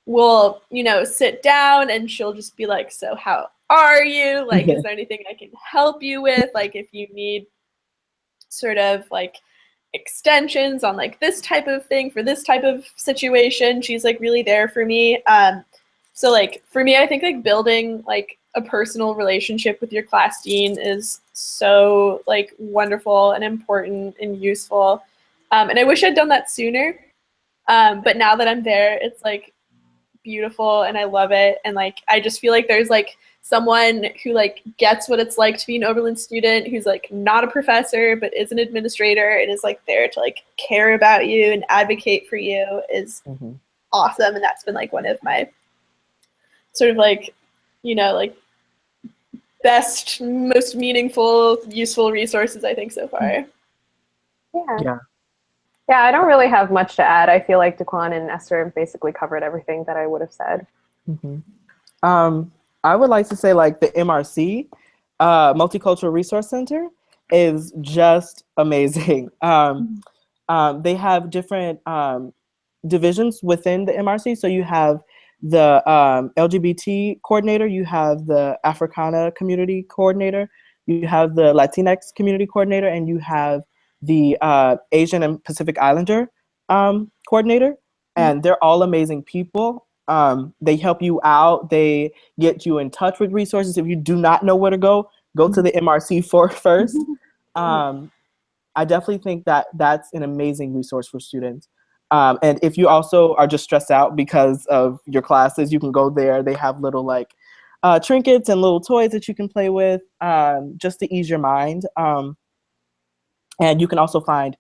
we'll, you know, sit down and she'll just be like, so how are you? Like, is there anything I can help you with? Like if you need sort of like extensions on like this type of thing for this type of situation, she's like really there for me. So like for me, I think like building like a personal relationship with your class dean is so like wonderful and important and useful. And I wish I'd done that sooner. But now that I'm there, it's like beautiful and I love it. And like, I just feel like there's like someone who like gets what it's like to be an Oberlin student, who's like not a professor but is an administrator and is like there to like care about you and advocate for you is awesome. And that's been like one of my sort of like, you know, like best, most meaningful, useful resources I think so far. Yeah, I don't really have much to add. I feel like Daquan and Esther have basically covered everything that I would have said. I would like to say like the MRC, Multicultural Resource Center, is just amazing. They have different divisions within the MRC. So you have the LGBT coordinator, you have the Africana community coordinator, you have the Latinx community coordinator, and you have the Asian and Pacific Islander coordinator. And they're all amazing people. They help you out. They get you in touch with resources. If you do not know where to go to the MRC first. I definitely think that that's an amazing resource for students. And if you also are just stressed out because of your classes, you can go there. They have little like trinkets and little toys that you can play with just to ease your mind. And you can also find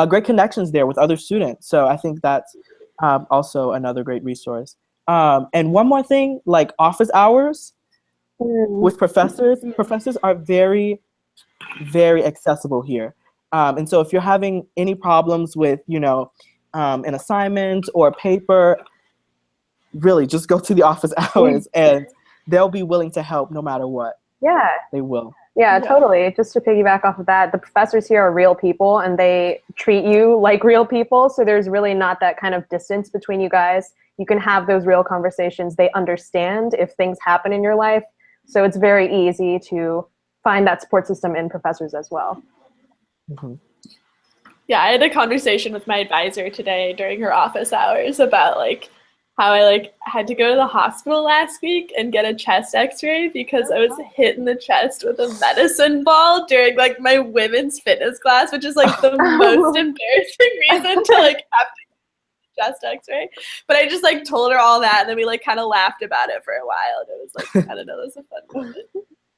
great connections there with other students. So I think that's also another great resource. And one more thing, like office hours with professors. Professors are very, very accessible here. And so if you're having any problems with, you know, an assignment or a paper, really just go to the office hours and they'll be willing to help no matter what. Yeah. They will. Yeah, totally. Just to piggyback off of that, the professors here are real people and they treat you like real people. So there's really not that kind of distance between you guys. You can have those real conversations. They understand if things happen in your life. So it's very easy to find that support system in professors as well. Yeah, I had a conversation with my advisor today during her office hours about like how I like had to go to the hospital last week and get a chest x-ray because I was hit in the chest with a medicine ball during like my women's fitness class, which is like the most embarrassing reason to like have to get a chest x-ray. But I just like told her all that and then we like kind of laughed about it for a while. And it was like, I don't know, it was a fun moment.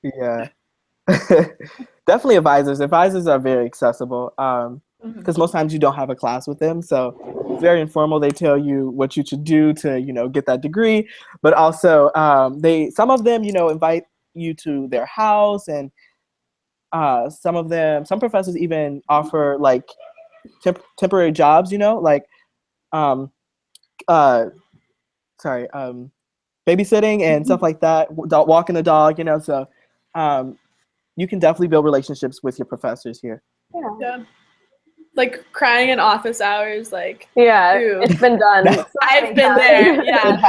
Yeah. Definitely advisors. Advisors are very accessible. Because most times you don't have a class with them. So it's very informal. They tell you what you should do to, you know, get that degree. But also some of them, you know, invite you to their house. And some professors even offer like temporary jobs, you know, like, babysitting and stuff like that, walking the dog, you know. So you can definitely build relationships with your professors here. Yeah. Like crying in office hours, like it's been done. I've been there. Yeah.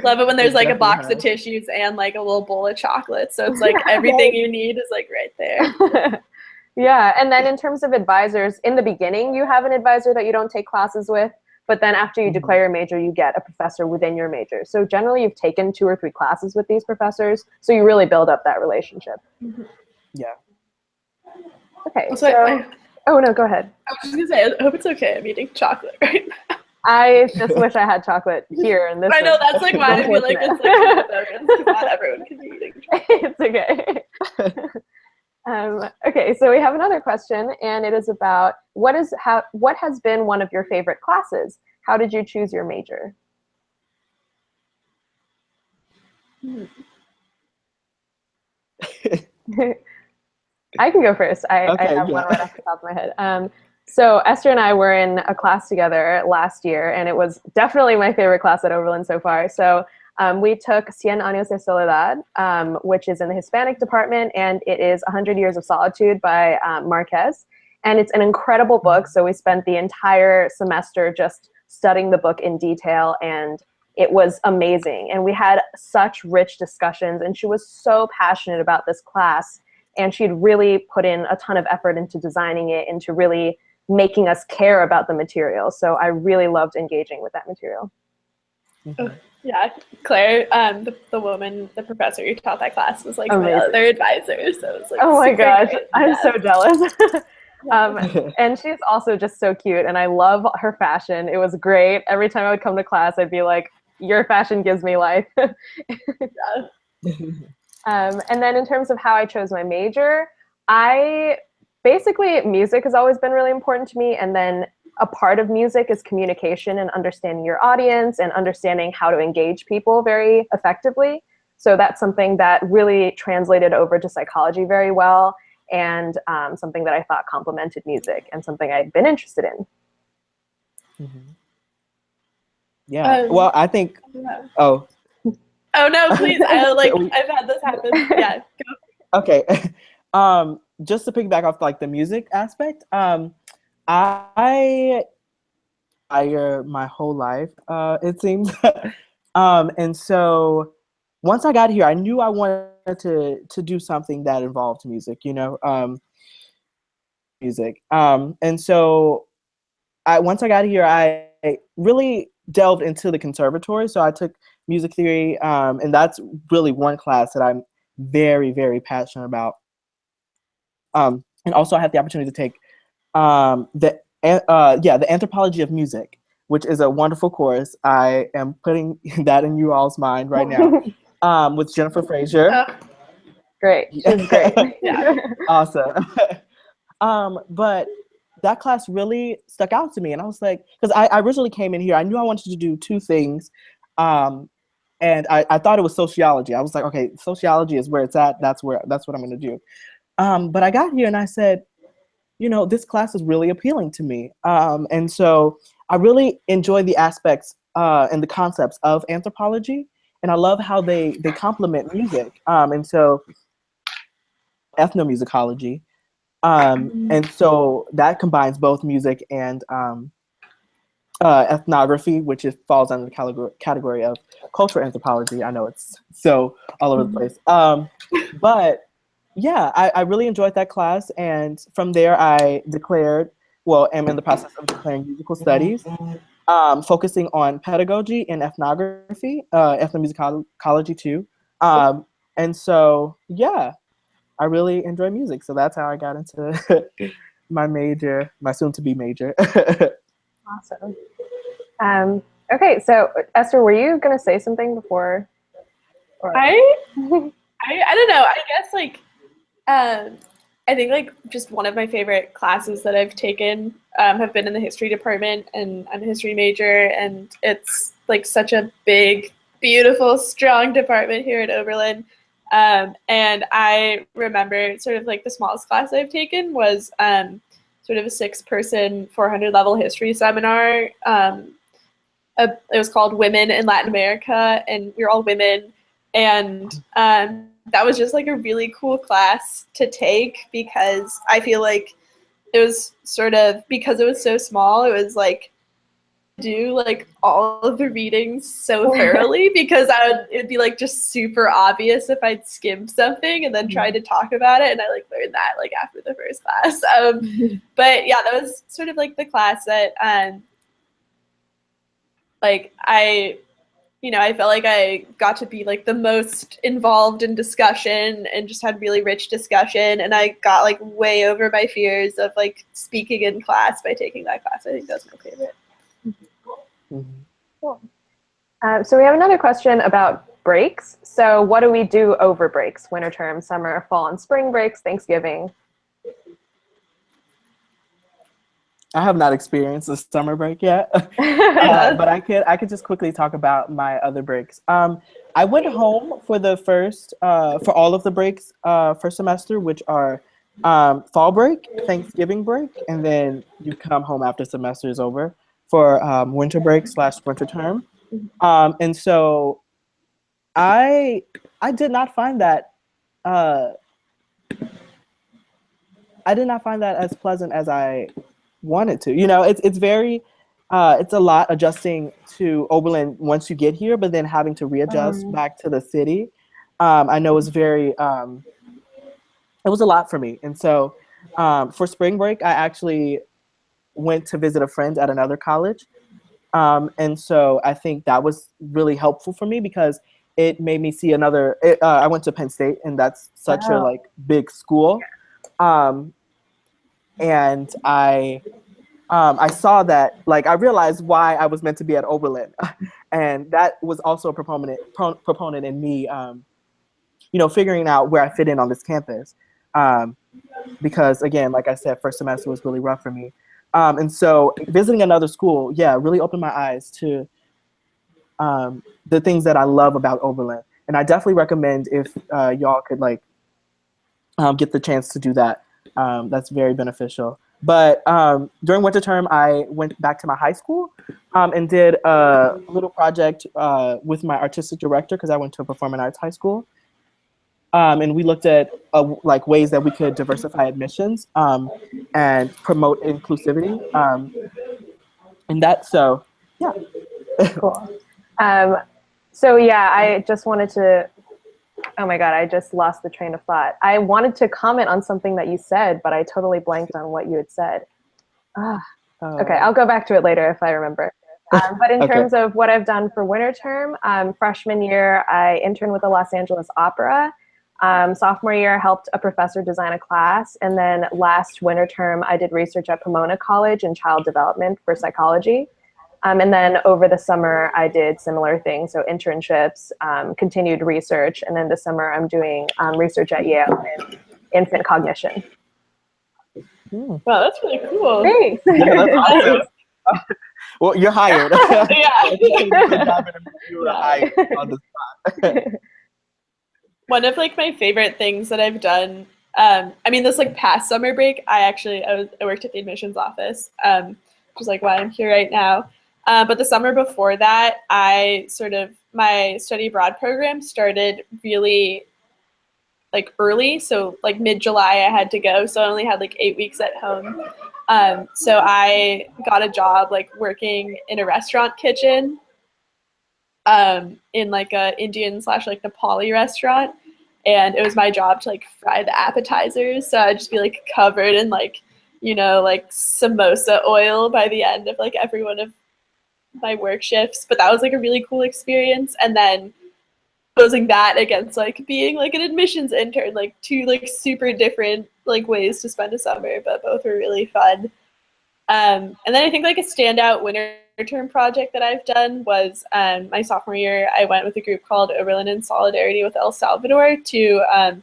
Love it when there's like a box of tissues and like a little bowl of chocolate. So it's like everything you need is like right there. Yeah, and then in terms of advisors, in the beginning you have an advisor that you don't take classes with, but then after you declare your major, you get a professor within your major. So generally you've taken 2 or 3 classes with these professors, so you really build up that relationship. Yeah. Okay, also, oh no, go ahead. I was just gonna say, I hope it's okay. I'm eating chocolate right now. I just wish I had chocolate here in this. I know, that's like why I feel like it's like because not everyone can be eating chocolate. It's okay. Okay, so we have another question, and it is about what has been one of your favorite classes? How did you choose your major? I can go first. I have one right off the top of my head. So Esther and I were in a class together last year, and it was definitely my favorite class at Oberlin so far. So we took Cien Años de Soledad, which is in the Hispanic department, and it is 100 Years of Solitude by Marquez. And it's an incredible book, so we spent the entire semester just studying the book in detail, and it was amazing. And we had such rich discussions, and she was so passionate about this class. And she'd really put in a ton of effort into designing it, into really making us care about the material. So I really loved engaging with that material. Yeah, Claire, the professor who taught that class was like amazing. My other advisor. So it was like, oh my gosh, I'm so jealous. Yeah. And she's also just so cute, and I love her fashion. It was great. Every time I would come to class, I'd be like, your fashion gives me life. And then in terms of how I chose my major, basically music has always been really important to me. And then a part of music is communication and understanding your audience and understanding how to engage people very effectively. So that's something that really translated over to psychology very well, and something that I thought complemented music and something I'd been interested in. Mm-hmm. Yeah. Well, I think. Yeah. Oh. Oh no, please! I've had this happen. Yeah. Go. Okay. Just to piggyback off like the music aspect, I my whole life, it seems. And so once I got here, I knew I wanted to do something that involved music, music. And so once I got here, I really delved into the conservatory. So I took music theory, and that's really one class that I'm very, very passionate about. And also I had the opportunity to take the anthropology of music, which is a wonderful course. I am putting that in you all's mind right now, with Jennifer Frazier. Great, she's great. Yeah. Awesome. But that class really stuck out to me, and I was like, because I originally came in here, I knew I wanted to do two things, and I thought it was sociology. I was like, okay, sociology is where it's at. That's what I'm going to do. But I got here and I said, this class is really appealing to me. And so I really enjoy the aspects and the concepts of anthropology. And I love how they complement music. And so ethnomusicology. And so that combines both music and ethnography, which falls under the category of cultural anthropology. I know it's so all over the place. But yeah, I really enjoyed that class. And from there, I am in the process of declaring musical studies, focusing on pedagogy and ethnography, ethnomusicology too. And so, yeah, I really enjoy music. So that's how I got into my soon-to-be major. Awesome. Okay, so Esther, were you going to say something before? I don't know. I guess I think just one of my favorite classes that I've taken have been in the history department, and I'm a history major, and it's such a big, beautiful, strong department here at Oberlin. And I remember sort of the smallest class I've taken was sort of a 6-person 400 level history seminar. It was called Women in Latin America, and we were all women, and that was just a really cool class to take, because I feel like it was sort of, because it was so small, it was do all of the readings so thoroughly, because it'd be just super obvious if I'd skimmed something and then tried to talk about it, and I learned that after the first class. But yeah, that was sort of the class that I felt like I got to be the most involved in discussion and just had really rich discussion, and I got way over my fears of speaking in class by taking that class. I think that's my favorite. Cool. So we have another question about breaks. So what do we do over breaks? Winter term, summer, fall, and spring breaks, Thanksgiving. I have not experienced a summer break yet, but I could just quickly talk about my other breaks. I went home for for all of the breaks first semester, which are fall break, Thanksgiving break, and then you come home after semester is over for winter break / winter term. And so I did not find that as pleasant as I wanted to. It's very it's a lot adjusting to Oberlin once you get here, but then having to readjust back to the city. I know it's very it was a lot for me. And so for spring break, I actually went to visit a friend at another college. And so I think that was really helpful for me, because it made me see I went to Penn State, and that's such a big school. And I saw that, I realized why I was meant to be at Oberlin. And that was also a proponent in me, figuring out where I fit in on this campus. Because again, like I said, first semester was really rough for me. And so visiting another school, really opened my eyes to the things that I love about Oberlin. And I definitely recommend if y'all could get the chance to do that. That's very beneficial. But during winter term, I went back to my high school and did a little project with my artistic director, because I went to a performing arts high school. And we looked at ways that we could diversify admissions and promote inclusivity. And that, so yeah. Cool. So yeah, I just wanted to, oh my God, I just lost the train of thought. I wanted to comment on something that you said, but I totally blanked on what you had said. Okay, I'll go back to it later if I remember. But in terms of what I've done for winter term, freshman year, I interned with the Los Angeles Opera. Sophomore year, helped a professor design a class. And then last winter term, I did research at Pomona College in child development for psychology. And then over the summer, I did similar things, so internships, continued research, and then this summer I'm doing research at Yale in infant cognition. Wow, that's really cool. Thanks. Yeah, that's awesome. Well, you're hired. Yeah. You were hired on the spot. One of my favorite things that I've done, this past summer break, I worked at the admissions office, which is why I'm here right now. But the summer before that, my study abroad program started really early. So mid-July I had to go. So I only had 8 weeks at home. So I got a job working in a restaurant kitchen in a Indian / Nepali restaurant. And it was my job to fry the appetizers. So I'd just be covered in samosa oil by the end of every one of my work shifts. But that was a really cool experience. And then posing that against being an admissions intern, two super different ways to spend a summer, but both were really fun. And then I think a standout winter term project that I've done was my sophomore year. I went with a group called Oberlin in Solidarity with El Salvador to a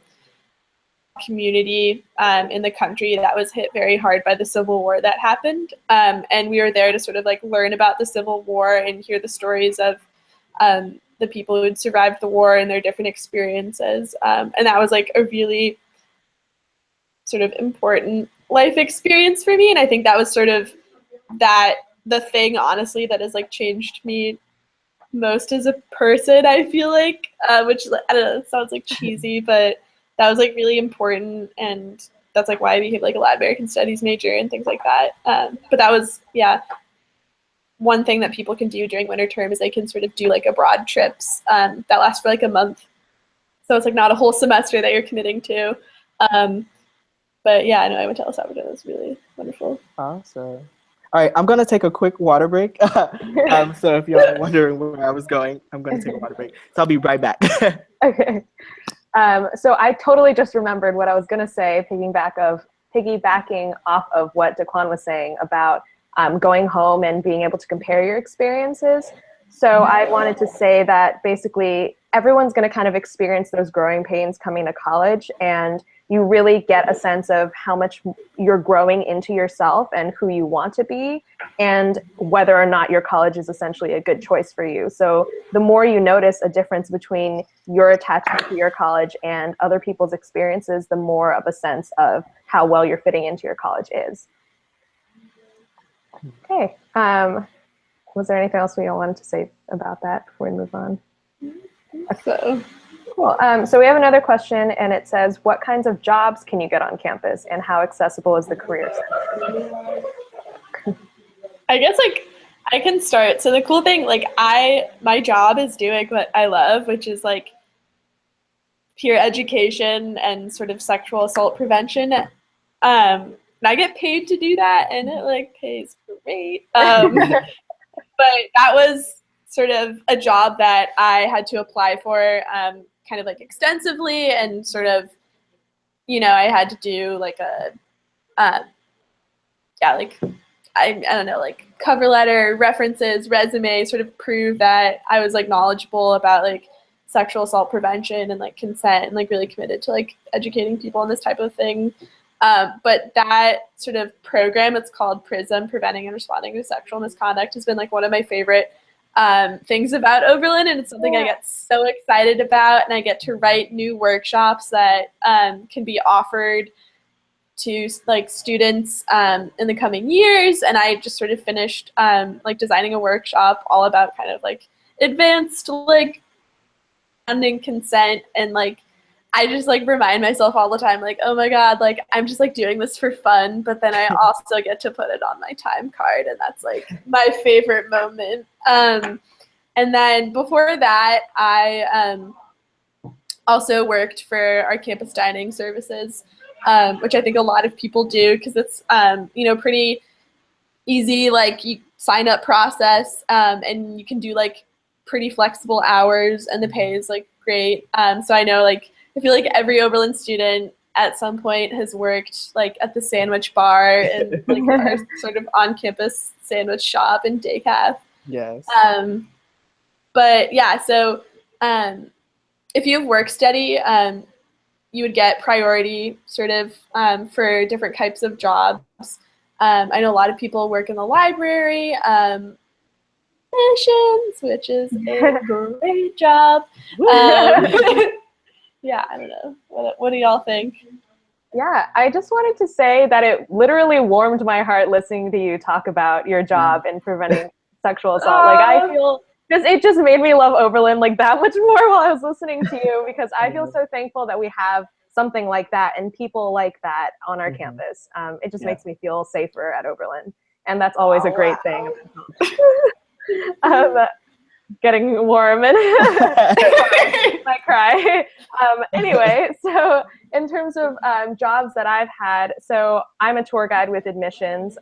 community in the country that was hit very hard by the Civil War that happened. And we were there to learn about the Civil War and hear the stories of the people who had survived the war and their different experiences. And that was a really important life experience for me. And I think that was the thing, honestly, that has changed me most as a person, I feel which, I don't know, it sounds cheesy, but that was really important. And that's why I became a Latin American Studies major and things like that. But that was, one thing that people can do during winter term is they can do abroad trips that last for a month. So it's not a whole semester that you're committing to. But yeah, I know I went to El Salvador. It was really wonderful. Awesome. All right, I'm going to take a quick water break. So if you're wondering where I was going, I'm going to take a water break. So I'll be right back. Okay. So I totally just remembered what I was going to say, piggybacking off of what Daquan was saying about going home and being able to compare your experiences. So I wanted to say that basically everyone's going to kind of experience those growing pains coming to college, and you really get a sense of how much you're growing into yourself and who you want to be, and whether or not your college is essentially a good choice for you. So the more you notice a difference between your attachment to your college and other people's experiences, the more of a sense of how well you're fitting into your college is. Okay. Was there anything else we all wanted to say about that before we move on? So cool. So we have another question, and it says, what kinds of jobs can you get on campus, and how accessible is the career center? I guess I can start. So the cool thing, my job is doing what I love, which is peer education and sexual assault prevention. And I get paid to do that, and it pays great. But that was a job that I had to apply for kind of extensively, and I had to do I don't know, like cover letter, references, resume, sort of prove that I was like knowledgeable about like sexual assault prevention and like consent and like really committed to like educating people on this type of thing. But that sort of program, it's called PRISM, Preventing and Responding to Sexual Misconduct, has been like one of my favorite things about Oberlin, and it's something I get so excited about, and I get to write new workshops that can be offered to like students in the coming years. And I just sort of finished like designing a workshop all about kind of like advanced like surrounding consent, and like I just like remind myself all the time, like, oh my God, like I'm just like doing this for fun, but then I also get to put it on my time card, and that's like my favorite moment. And then before that, I also worked for our campus dining services, which I think a lot of people do because it's you know, pretty easy, like you sign up process, and you can do like pretty flexible hours, and the pay is like great. So I know like I feel like every Oberlin student at some point has worked like at the sandwich bar and like our sort of on-campus sandwich shop and day caf. Yes. But yeah, so if you have work study, you would get priority sort of for different types of jobs. I know a lot of people work in the library, missions, which is a great job. Yeah, I don't know. What do y'all think? Yeah, I just wanted to say that it literally warmed my heart listening to you talk about your job in preventing sexual assault. Like I feel, because it just made me love Oberlin like that much more while I was listening to you, because I feel so thankful that we have something like that and people like that on our campus. It just makes me feel safer at Oberlin, and that's always a great thing. Getting warm and might cry. Anyway, so in terms of jobs that I've had, so I'm a tour guide with admissions,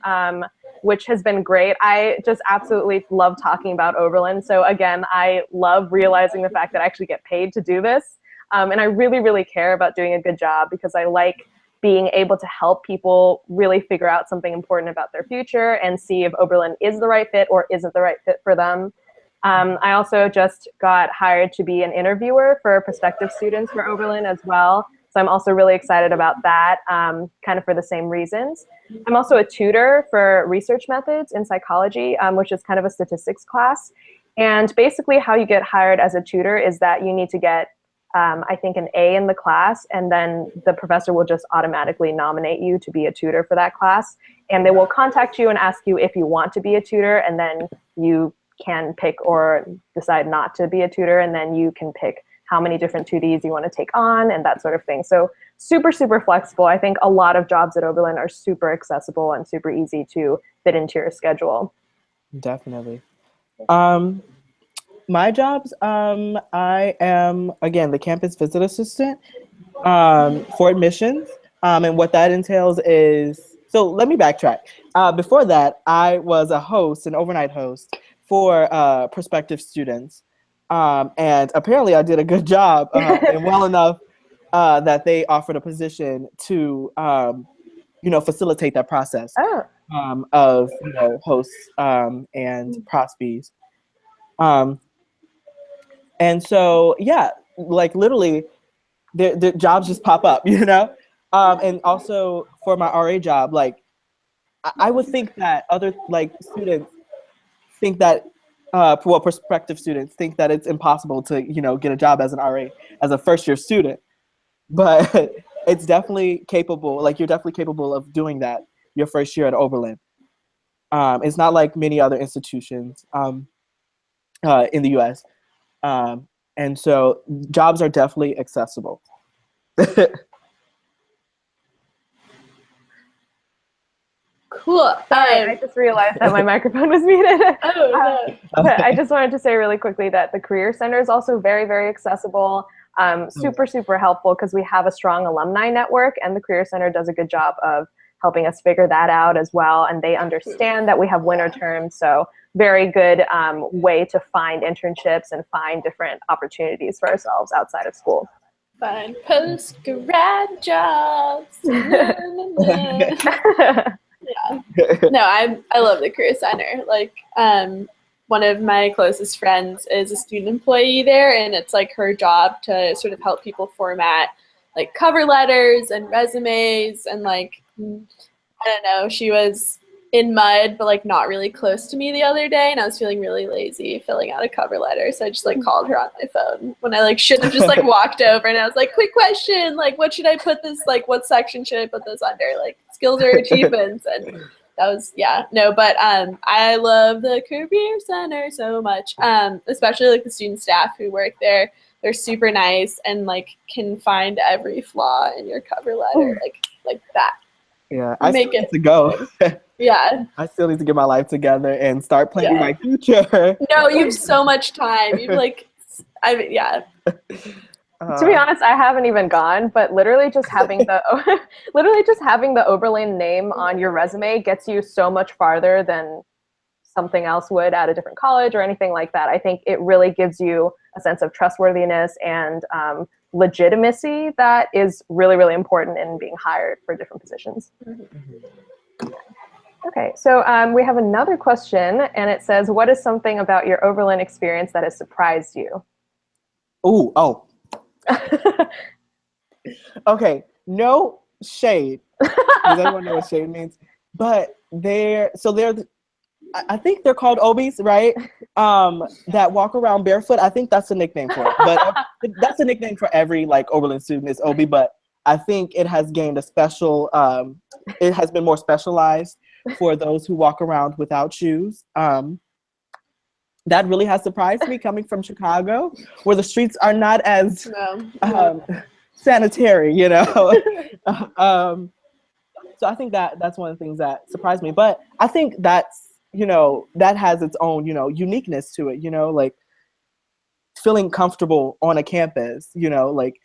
which has been great. I just absolutely love talking about Oberlin. So again, I love realizing the fact that I actually get paid to do this. And I really, really care about doing a good job because I like being able to help people really figure out something important about their future and see if Oberlin is the right fit or isn't the right fit for them. I also just got hired to be an interviewer for prospective students for Oberlin as well. So I'm also really excited about that, kind of for the same reasons. I'm also a tutor for research methods in psychology, which is kind of a statistics class. And basically how you get hired as a tutor is that you need to get, I think, an A in the class, and then the professor will just automatically nominate you to be a tutor for that class. And they will contact you and ask you if you want to be a tutor, and then you can pick or decide not to be a tutor, and then you can pick how many different 2Ds you want to take on and that sort of thing. So super, super flexible. I think a lot of jobs at Oberlin are super accessible and super easy to fit into your schedule. Definitely. My jobs, I am, again, the campus visit assistant for admissions. And what that entails is, so let me backtrack. Before that, I was a host, an overnight host for prospective students. And apparently I did a good job and well enough that they offered a position to, facilitate that process of, hosts and prospies. And so, yeah, like literally the jobs just pop up, and also for my RA job, like I would think that other like students think that, prospective students think that it's impossible to, get a job as an RA, as a first-year student. But it's definitely capable, like you're definitely capable of doing that your first year at Oberlin. It's not like many other institutions in the US. And so jobs are definitely accessible. Cool. I just realized that my microphone was muted. Oh, no. But I just wanted to say really quickly that the Career Center is also very, very accessible, super, super helpful because we have a strong alumni network, and the Career Center does a good job of helping us figure that out as well. And they understand that we have winter terms, so very good way to find internships and find different opportunities for ourselves outside of school. Find post-grad jobs. Na, na, na. Yeah. No, I love the Career Center. Like, one of my closest friends is a student employee there, and it's like her job to sort of help people format like cover letters and resumes, and like, I don't know, she was in mud but like not really close to me the other day, and I was feeling really lazy filling out a cover letter, so I just like called her on my phone when I like should have just like walked over, and I was like, quick question, like what should I put this, like what section should I put this under, like skills or achievements? And that was, yeah, no, but I love the Career Center so much, especially like the student staff who work there. They're super nice and like can find every flaw in your cover letter, like that. Yeah, I Make still need it to go. Yeah. I still need to get my life together and start planning my future. No, you have so much time. You've like, yeah. To be honest, I haven't even gone, but literally just having the Oberlin name on your resume gets you so much farther than something else would at a different college or anything like that. I think it really gives you a sense of trustworthiness and legitimacy that is really, really important in being hired for different positions. Okay, so we have another question, and it says, what is something about your Oberlin experience that has surprised you? Oh. Okay, no shade. Does everyone know what shade means? But I think they're called Obies, right? That walk around barefoot. I think that's a nickname for it. But that's a nickname for every like Oberlin student is Obi. But I think it has gained a special. It has been more specialized for those who walk around without shoes. That really has surprised me coming from Chicago, where the streets are not as sanitary, you know. So I think that's one of the things that surprised me. But I think that's, you know, that has its own, you know, uniqueness to it, you know, like feeling comfortable on a campus, you know, like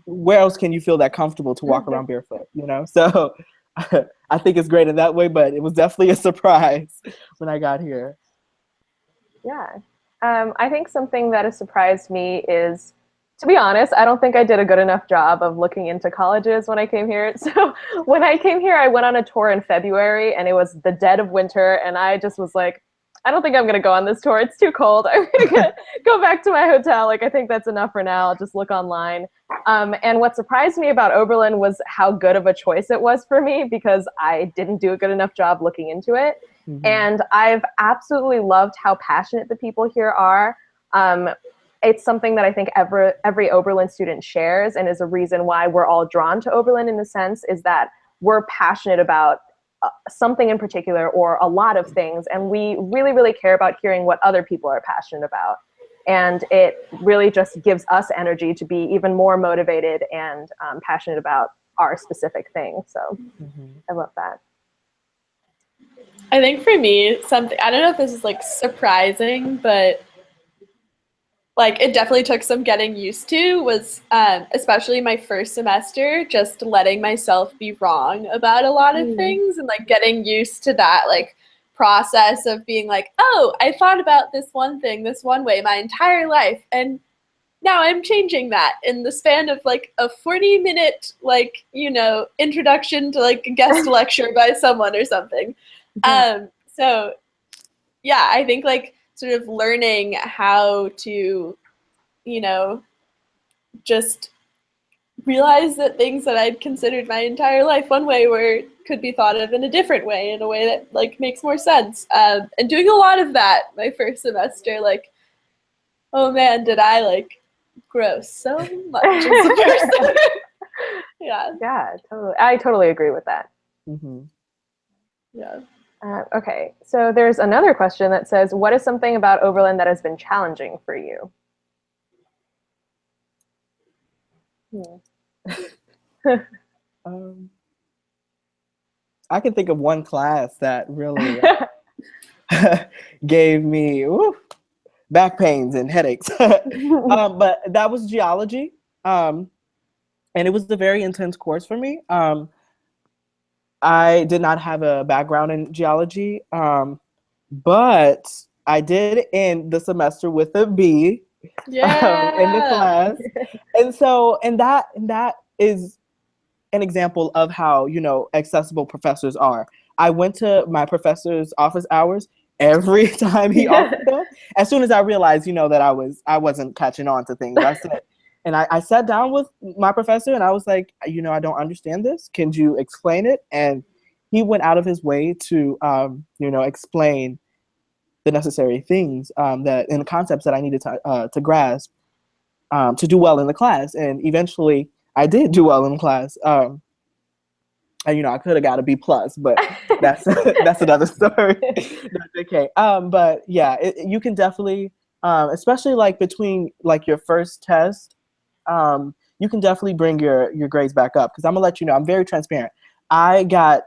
where else can you feel that comfortable to walk around barefoot, you know? So I think it's great in that way, but it was definitely a surprise when I got here. Yeah. I think something that has surprised me is, to be honest, I don't think I did a good enough job of looking into colleges when I came here. So when I came here, I went on a tour in February, and it was the dead of winter, and I just was like, I don't think I'm going to go on this tour. It's too cold. I'm going to go back to my hotel. Like, I think that's enough for now. I'll just look online. And what surprised me about Oberlin was how good of a choice it was for me, because I didn't do a good enough job looking into it. Mm-hmm. And I've absolutely loved how passionate the people here are. It's something that I think every Oberlin student shares, and is a reason why we're all drawn to Oberlin in a sense, is that we're passionate about something in particular or a lot of things, and we really, really care about hearing what other people are passionate about. And it really just gives us energy to be even more motivated and passionate about our specific thing. So I love that. I think for me, something, I don't know if this is like surprising, but like it definitely took some getting used to, was especially my first semester, just letting myself be wrong about a lot of things, and like getting used to that like process of being like, oh, I thought about this one thing this one way my entire life, and now I'm changing that in the span of like a 40-minute like, you know, introduction to like a guest lecture by someone or something. So yeah, I think like sort of learning how to, you know, just realize that things that I'd considered my entire life one way could be thought of in a different way, in a way that like makes more sense. And doing a lot of that my first semester, like, oh man, did I like grow so much as a person. Yeah, totally. I totally agree with that. Yeah. Okay, so there's another question that says, what is something about Oberlin that has been challenging for you? I can think of one class that really gave me back pains and headaches. But that was geology. And it was a very intense course for me. I did not have a background in geology, but I did end the semester with a B in the class. And that is an example of how, accessible professors are. I went to my professor's office hours every time he offered them. As soon as I realized, that I wasn't catching on to things, I said, and I sat down with my professor and I was like, I don't understand this. Can you explain it? And he went out of his way to, explain the necessary things that and the concepts that I needed to grasp to do well in the class. And eventually I did do well in the class. And, I could have got a B plus, but that's that's another story. That's okay. But yeah, you can definitely, especially like between like your first test, you can definitely bring your grades back up. Because I'm gonna let you know, I'm very transparent. I got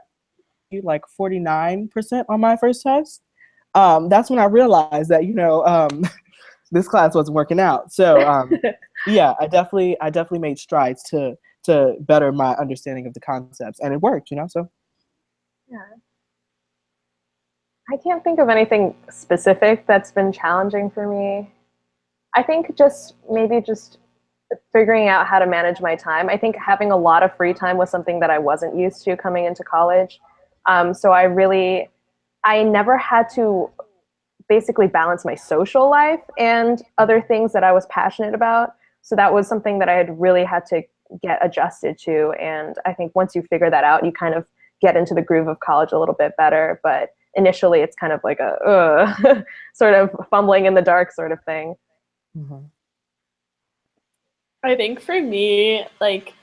like 49% on my first test. That's when I realized that this class wasn't working out. So yeah, I definitely made strides to better my understanding of the concepts, and it worked. So Yeah. I can't think of anything specific that's been challenging for me. I think maybe figuring out how to manage my time. I think having a lot of free time was something that I wasn't used to coming into college. So I never had to basically balance my social life and other things that I was passionate about. So that was something that I had really had to get adjusted to. And I think once you figure that out, you kind of get into the groove of college a little bit better. But initially it's kind of like a sort of fumbling in the dark sort of thing. Mm-hmm. I think for me, like,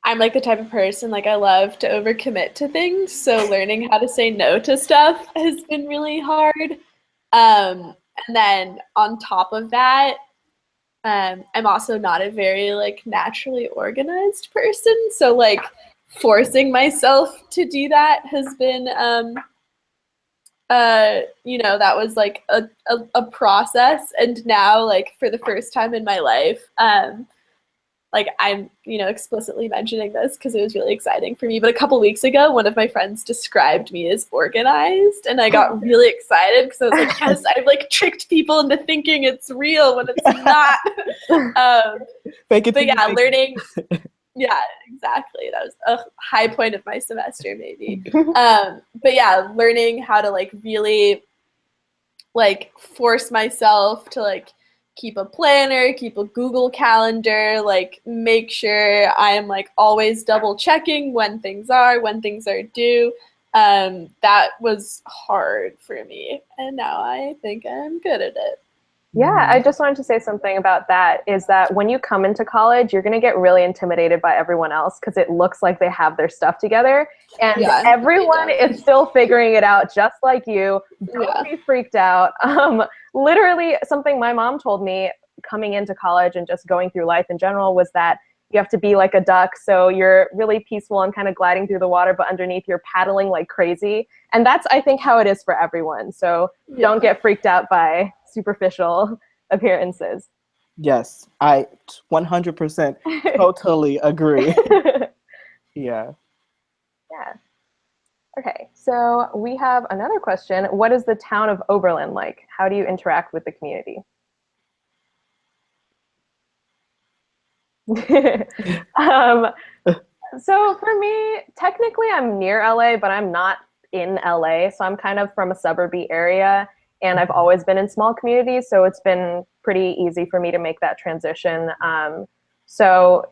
I'm like the type of person, like, I love to overcommit to things. So learning how to say no to stuff has been really hard. And then on top of that, I'm also not a very like naturally organized person. So like forcing myself to do that has been, that was like a process. And now, like, for the first time in my life, like, I'm, explicitly mentioning this because it was really exciting for me. But a couple weeks ago, one of my friends described me as organized, and I got really excited because I was like, yes, I've like tricked people into thinking it's real when it's not. Fake it. But yeah, learning. Yeah, exactly. That was a high point of my semester, maybe. But yeah, learning how to like really like force myself to like keep a planner, keep a Google Calendar, like make sure I'm like always double checking when things are due. That was hard for me, and now I think I'm good at it. Yeah, I just wanted to say something about that, is that when you come into college, you're going to get really intimidated by everyone else because it looks like they have their stuff together. And everyone is still figuring it out just like you. Don't be freaked out. Literally, something my mom told me coming into college and just going through life in general was that you have to be like a duck. So you're really peaceful and kind of gliding through the water, but underneath you're paddling like crazy. And that's, I think, how it is for everyone. So don't get freaked out by superficial appearances. Yes, I 100% totally agree. Yeah. Yeah. Okay, so we have another question. What is the town of Oberlin like? How do you interact with the community? So for me, technically I'm near LA, but I'm not in LA. So I'm kind of from a suburby area, and I've always been in small communities. So it's been pretty easy for me to make that transition. So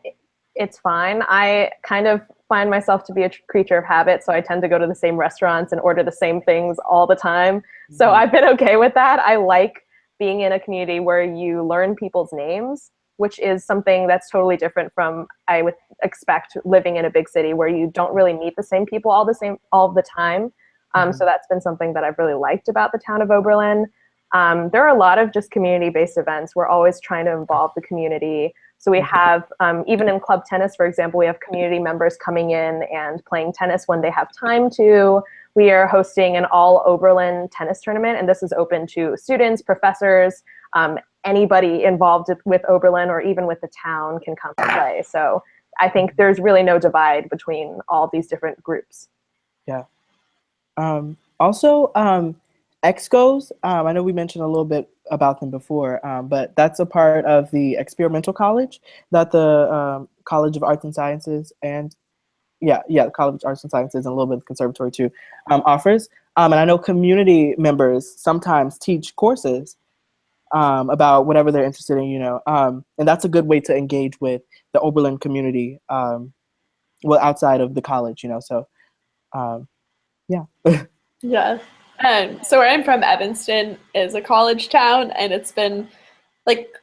it's fine. I kind of find myself to be a creature of habit. So I tend to go to the same restaurants and order the same things all the time. So I've been okay with that. I like being in a community where you learn people's names, which is something that's totally different from I would expect living in a big city where you don't really meet the same people all the time. So that's been something that I've really liked about the town of Oberlin. There are a lot of just community-based events. We're always trying to involve the community. So we have, even in club tennis, for example, we have community members coming in and playing tennis when they have time to. We are hosting an all Oberlin tennis tournament, and this is open to students, professors, anybody involved with Oberlin or even with the town can come and play. So I think there's really no divide between all these different groups. Yeah. Also, EXCOs, I know we mentioned a little bit about them before, but that's a part of the experimental college that the College of Arts and Sciences, and College of Arts and Sciences, and a little bit of conservatory too, offers. And I know community members sometimes teach courses about whatever they're interested in, and that's a good way to engage with the Oberlin community, outside of the college, so yeah. Yeah. So where I'm from, Evanston is a college town, and it's been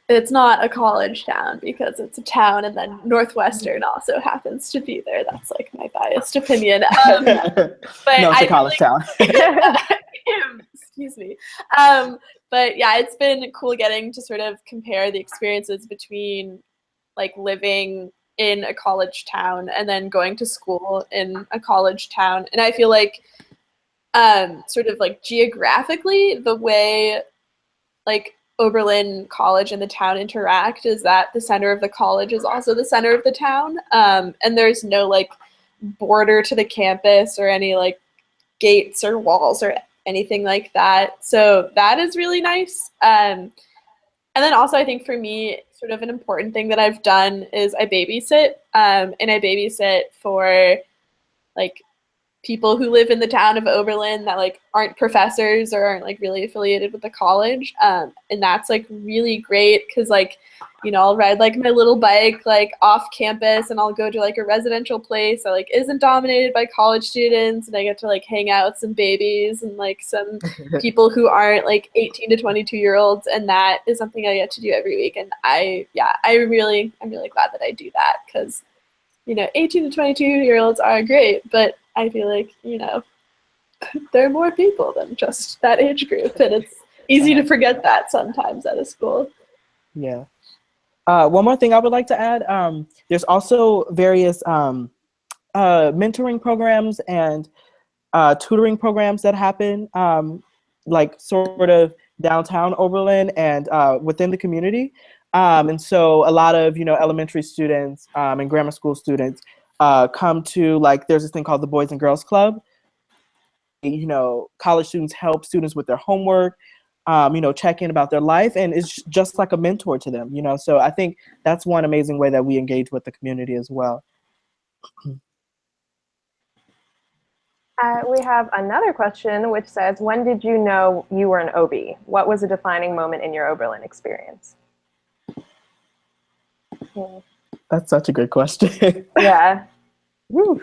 it's not a college town because it's a town, and then Northwestern also happens to be there. That's like my biased opinion. But No, it's a college town. Excuse me. But yeah, it's been cool getting to sort of compare the experiences between like living in a college town and then going to school in a college town. And I feel like sort of like geographically, the way like Oberlin College and the town interact is that the center of the college is also the center of the town. And there's no like border to the campus or any like gates or walls or anything like that. So that is really nice. And then also I think for me, sort of an important thing that I've done is I babysit. And I babysit for like people who live in the town of Oberlin that like aren't professors or aren't like really affiliated with the college. And that's like really great because like, I'll ride like my little bike like off campus and I'll go to like a residential place that like isn't dominated by college students, and I get to like hang out with some babies and like some people who aren't like 18 to 22-year-olds, and that is something I get to do every week. And I'm really glad that I do that because 18 to 22-year-olds are great, but I feel like, there are more people than just that age group, and it's easy to forget that sometimes at a school. Yeah. One more thing I would like to add, there's also various mentoring programs and tutoring programs that happen, like sort of downtown Oberlin and within the community. And so a lot of, elementary students and grammar school students come to, like, there's this thing called the Boys and Girls Club. College students help students with their homework, check in about their life, and it's just like a mentor to them, So I think that's one amazing way that we engage with the community as well. We have another question which says, when did you know you were an OB? What was a defining moment in your Oberlin experience? That's such a good question. Yeah. Woo.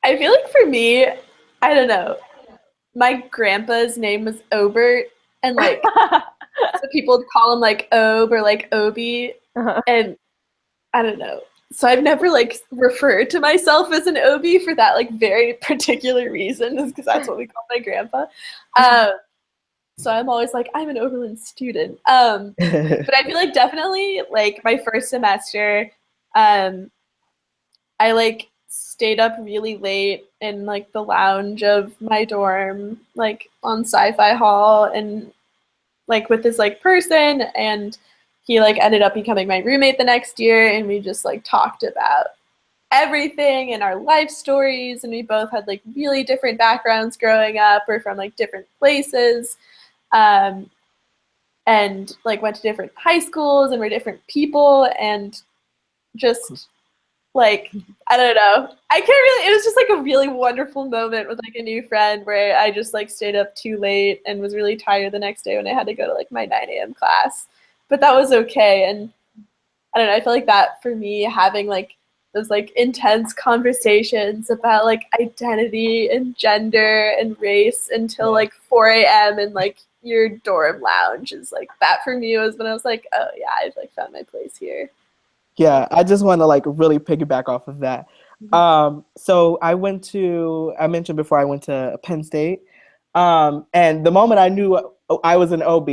I feel like for me, I don't know, my grandpa's name was Obert, and like so people would call him like Ob or like Obi, and I don't know. So I've never like referred to myself as an OB for that like very particular reason, is because that's what we call my grandpa. So I'm always like, I'm an Oberlin student. But I feel like definitely like my first semester, I like stayed up really late in like the lounge of my dorm, like on Sci-Fi Hall, and like with this like person, and he like ended up becoming my roommate the next year, and we just like talked about everything and our life stories, and we both had like really different backgrounds growing up, or from like different places, and like went to different high schools and were different people, and just like, I don't know, I can't really, it was just like a really wonderful moment with like a new friend where I just like stayed up too late and was really tired the next day when I had to go to like my 9 a.m. class, but that was okay. And I don't know, I feel like that for me, having like those like intense conversations about like identity and gender and race until like 4 a.m. in like your dorm lounge is like, that for me was when I was like, oh yeah, I've like found my place here. Yeah, I just want to like really piggyback off of that. So I mentioned before I went to Penn State, and the moment I knew I was an OB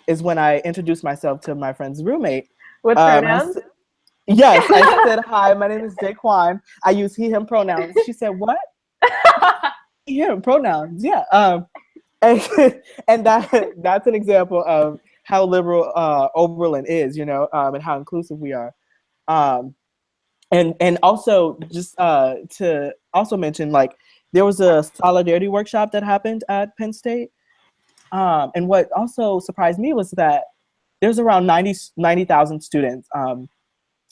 is when I introduced myself to my friend's roommate. With pronouns? Yes, I said, hi, my name is Jaquan. I use he, him pronouns. She said, what? He, him pronouns, yeah. And that's an example of how liberal Oberlin is, and how inclusive we are. And also just to also mention, like, there was a solidarity workshop that happened at Penn State. And what also surprised me was that there's around 90,000 students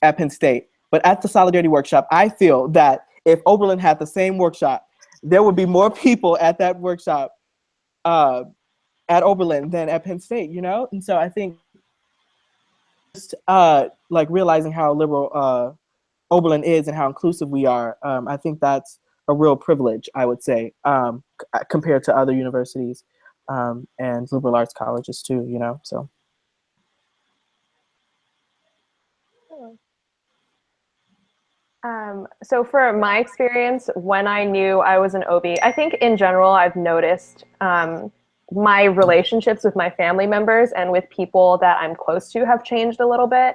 at Penn State. But at the Solidarity Workshop, I feel that if Oberlin had the same workshop, there would be more people at that workshop at Oberlin than at Penn State, you know? And so I think just like realizing how liberal Oberlin is and how inclusive we are, I think that's a real privilege, I would say, compared to other universities and liberal arts colleges too, you know, so. So for my experience, when I knew I was an OB, I think in general, I've noticed my relationships with my family members and with people that I'm close to have changed a little bit.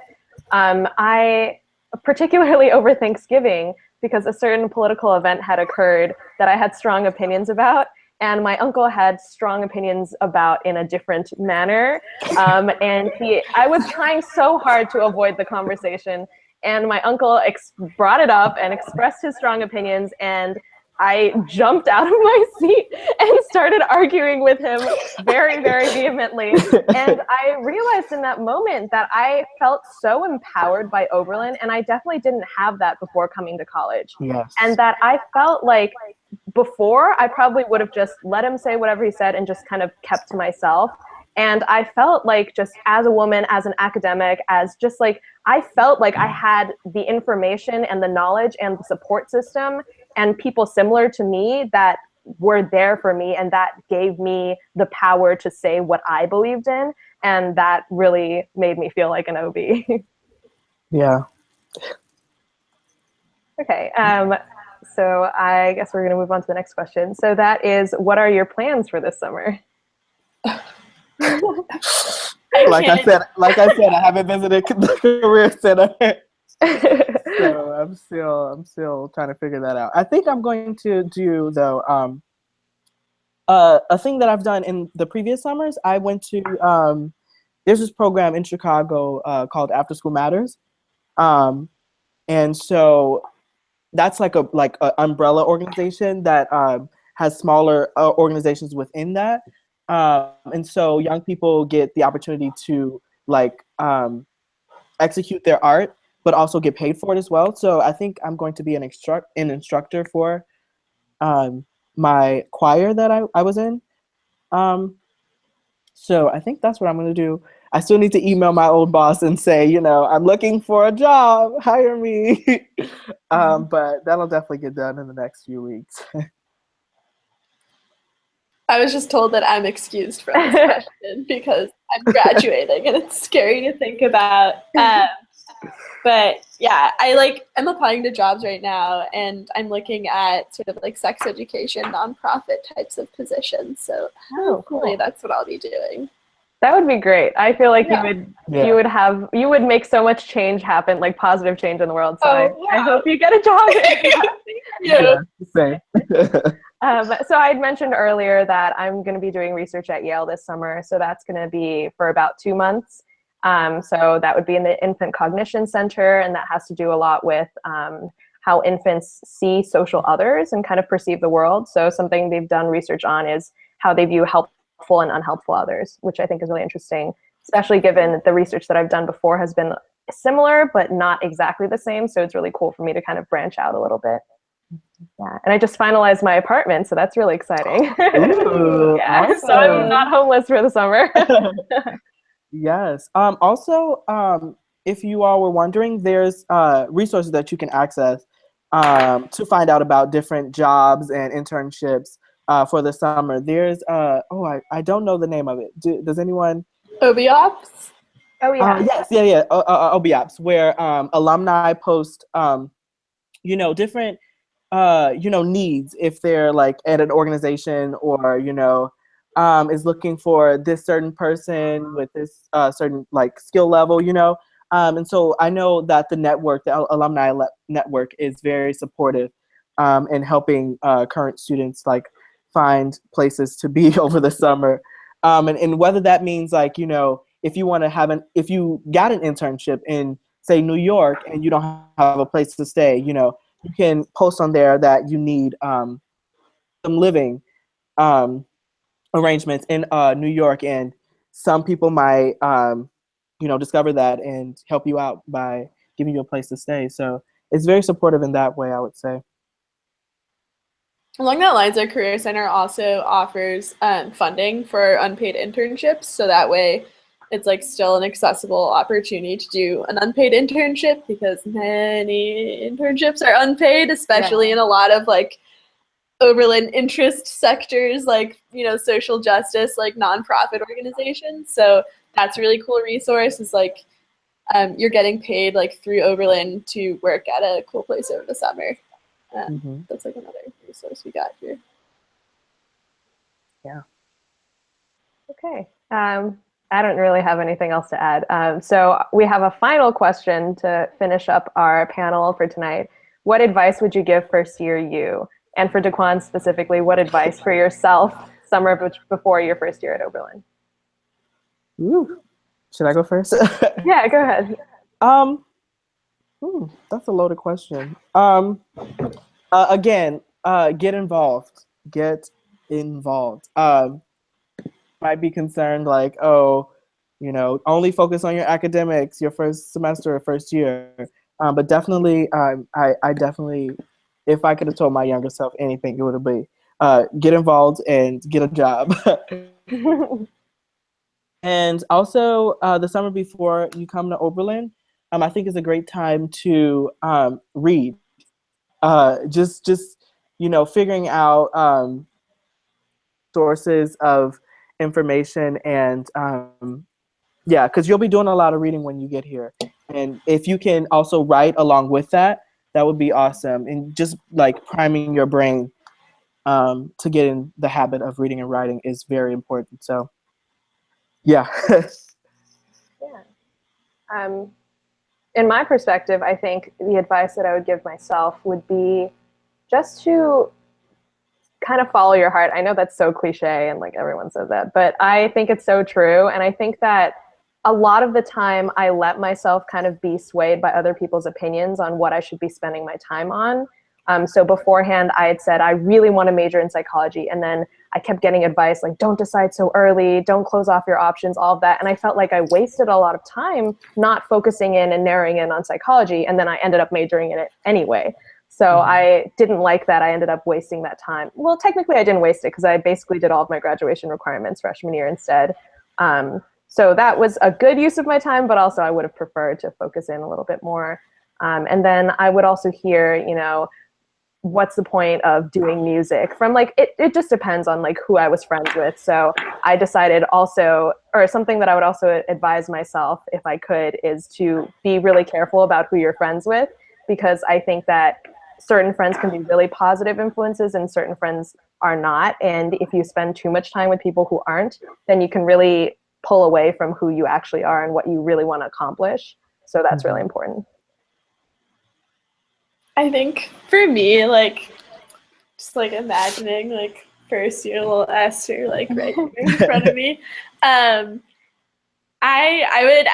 I particularly over Thanksgiving, because a certain political event had occurred that I had strong opinions about, and my uncle had strong opinions about in a different manner. And I was trying so hard to avoid the conversation, and my uncle brought it up and expressed his strong opinions, and I jumped out of my seat and started arguing with him very, very vehemently. And I realized in that moment that I felt so empowered by Oberlin, and I definitely didn't have that before coming to college. Yes. And that I felt like before I probably would have just let him say whatever he said and just kind of kept to myself. And I felt like just as a woman, as an academic, as just like, I felt like I had the information and the knowledge and the support system and people similar to me that were there for me, and that gave me the power to say what I believed in. And that really made me feel like an OB. Yeah. Okay. So I guess we're going to move on to the next question. So that is, what are your plans for this summer? Like I said, I haven't visited the career center. So I'm still trying to figure that out. I think I'm going to do though a thing that I've done in the previous summers. I went to there's this program in Chicago called After School Matters, and so that's like a umbrella organization that has smaller organizations within that, and so young people get the opportunity to like execute their art, but also get paid for it as well. So I think I'm going to be an instructor for my choir that I was in. So I think that's what I'm going to do. I still need to email my old boss and say, you know, I'm looking for a job, hire me. But that'll definitely get done in the next few weeks. I was just told that I'm excused from this question because I'm graduating and it's scary to think about. But yeah, I'm applying to jobs right now, and I'm looking at sort of like sex education, nonprofit types of positions. So hopefully that's what I'll be doing. That would be great. I feel like you would make so much change happen, like positive change in the world. So I hope you get a job. Yeah, same. So I had mentioned earlier that I'm going to be doing research at Yale this summer. So that's going to be for about 2 months. So that would be in the Infant Cognition Center, and that has to do a lot with how infants see social others and kind of perceive the world. So something they've done research on is how they view helpful and unhelpful others, which I think is really interesting, especially given the research that I've done before has been similar, but not exactly the same. So it's really cool for me to kind of branch out a little bit. Yeah, and I just finalized my apartment, so that's really exciting. Ooh, yeah, awesome. So I'm not homeless for the summer. Yes. Also, if you all were wondering, there's resources that you can access to find out about different jobs and internships for the summer. There's I don't know the name of it. Does anyone? OBOps? Oh yeah. Yes, OBOps, where alumni post different needs if they're like at an organization or is looking for this certain person with this certain like skill level, and so I know that the alumni network is very supportive in helping current students like find places to be over the summer, and whether that means like if you want to if you got an internship in say New York and you don't have a place to stay, you can post on there that you need some living arrangements in New York, and some people might discover that and help you out by giving you a place to stay. So it's very supportive in that way, I would say. Along that lines, our Career Center also offers funding for unpaid internships, so that way it's like still an accessible opportunity to do an unpaid internship, because many internships are unpaid, especially in a lot of like Oberlin interest sectors, like, you know, social justice, like nonprofit organizations. So that's a really cool resource, is like you're getting paid like through Oberlin to work at a cool place over the summer. That's like another resource we got here. Yeah. Okay. I don't really have anything else to add. So we have a final question to finish up our panel for tonight. What advice would you give first year you? And for Daquan specifically, what advice for yourself summer before your first year at Oberlin? Ooh. Should I go first? Yeah, go ahead. That's a loaded question. Again, get involved. Get involved. Might be concerned like, oh, you know, only focus on your academics your first semester or first year. But definitely, I definitely, if I could have told my younger self anything, it would have been get involved and get a job. And also, the summer before you come to Oberlin, I think is a great time to read. Just you know, figuring out sources of information, and yeah, because you'll be doing a lot of reading when you get here. And if you can also write along with that, that would be awesome. And just like priming your brain to get in the habit of reading and writing is very important. So yeah. Yeah. In my perspective, I think the advice that I would give myself would be just to kind of follow your heart. I know that's so cliche and like everyone says that, but I think it's so true. And I think that a lot of the time I let myself kind of be swayed by other people's opinions on what I should be spending my time on. So beforehand, I had said, I really want to major in psychology. And then I kept getting advice like, don't decide so early, don't close off your options, all of that. And I felt like I wasted a lot of time not focusing in and narrowing in on psychology. And then I ended up majoring in it anyway. So I didn't like that. I ended up wasting that time. Well, technically I didn't waste it because I basically did all of my graduation requirements freshman year instead. So that was a good use of my time, but also I would have preferred to focus in a little bit more. And then I would also hear, you know, what's the point of doing music from like, it just depends on like who I was friends with. So I decided also, or something that I would also advise myself if I could, is to be really careful about who you're friends with, because I think that certain friends can be really positive influences and certain friends are not. And if you spend too much time with people who aren't, then you can really pull away from who you actually are and what you really want to accomplish. So that's really important. I think for me, like, just like imagining like first year little Esther like right here in front of me, I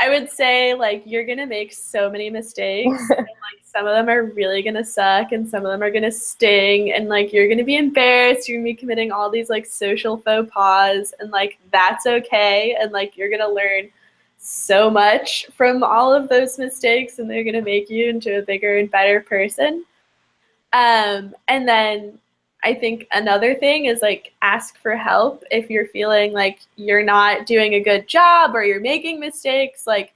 would say like you're gonna make so many mistakes, and like some of them are really gonna suck, and some of them are gonna sting, and like you're gonna be embarrassed. You're gonna be committing all these like social faux pas, and like that's okay, and like you're gonna learn so much from all of those mistakes, and they're gonna make you into a bigger and better person. And then I think another thing is like ask for help if you're feeling like you're not doing a good job or you're making mistakes, like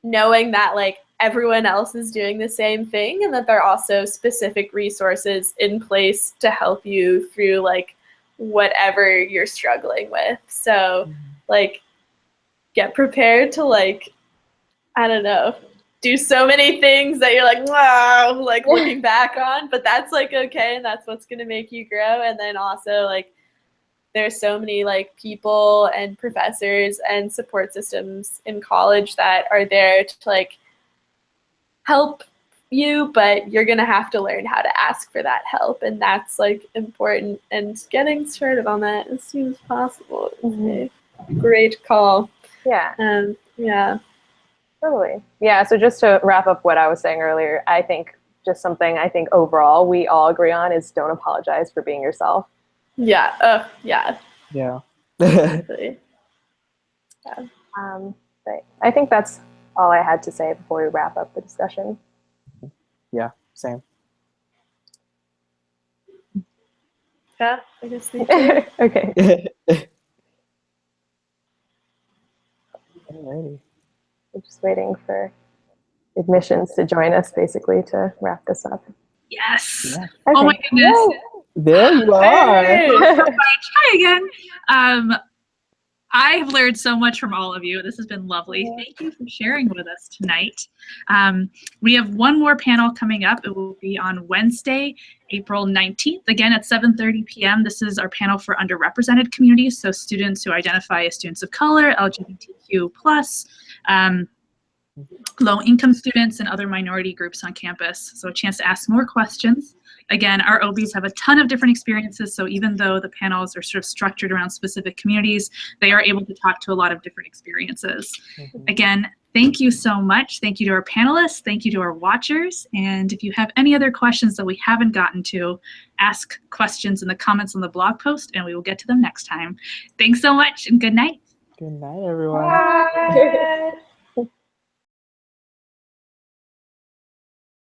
knowing that like everyone else is doing the same thing and that there are also specific resources in place to help you through like whatever you're struggling with. So like get prepared to like, I don't know, do so many things that you're like, wow, like looking back on, but that's like okay, and that's what's gonna make you grow. And then also like there's so many like people and professors and support systems in college that are there to like help you, but you're gonna have to learn how to ask for that help, and that's like important. And getting started on that as soon as possible is a great call. Yeah. Yeah. Totally. Yeah. So just to wrap up what I was saying earlier, I think just something I think overall we all agree on is don't apologize for being yourself. Yeah. Yeah. Yeah. Exactly. Yeah. But I think that's all I had to say before we wrap up the discussion. Yeah, same. Yeah, I guess thank you. Okay. Alrighty. We're just waiting for admissions to join us, basically, to wrap this up. Yes. Yeah. Oh my Okay. goodness. There you are. Hey! Hi again. I have learned so much from all of you. This has been lovely. Thank you for sharing with us tonight. We have one more panel coming up. It will be on Wednesday, April 19th, again at 7:30 p.m. This is our panel for underrepresented communities, so students who identify as students of color, LGBTQ+, low-income students, and other minority groups on campus. So a chance to ask more questions. Again, our OBs have a ton of different experiences, so even though the panels are sort of structured around specific communities, they are able to talk to a lot of different experiences. Again, thank you so much. Thank you to our panelists. Thank you to our watchers. And if you have any other questions that we haven't gotten to, ask questions in the comments on the blog post, and we will get to them next time. Thanks so much, and good night. Good night, everyone. Bye.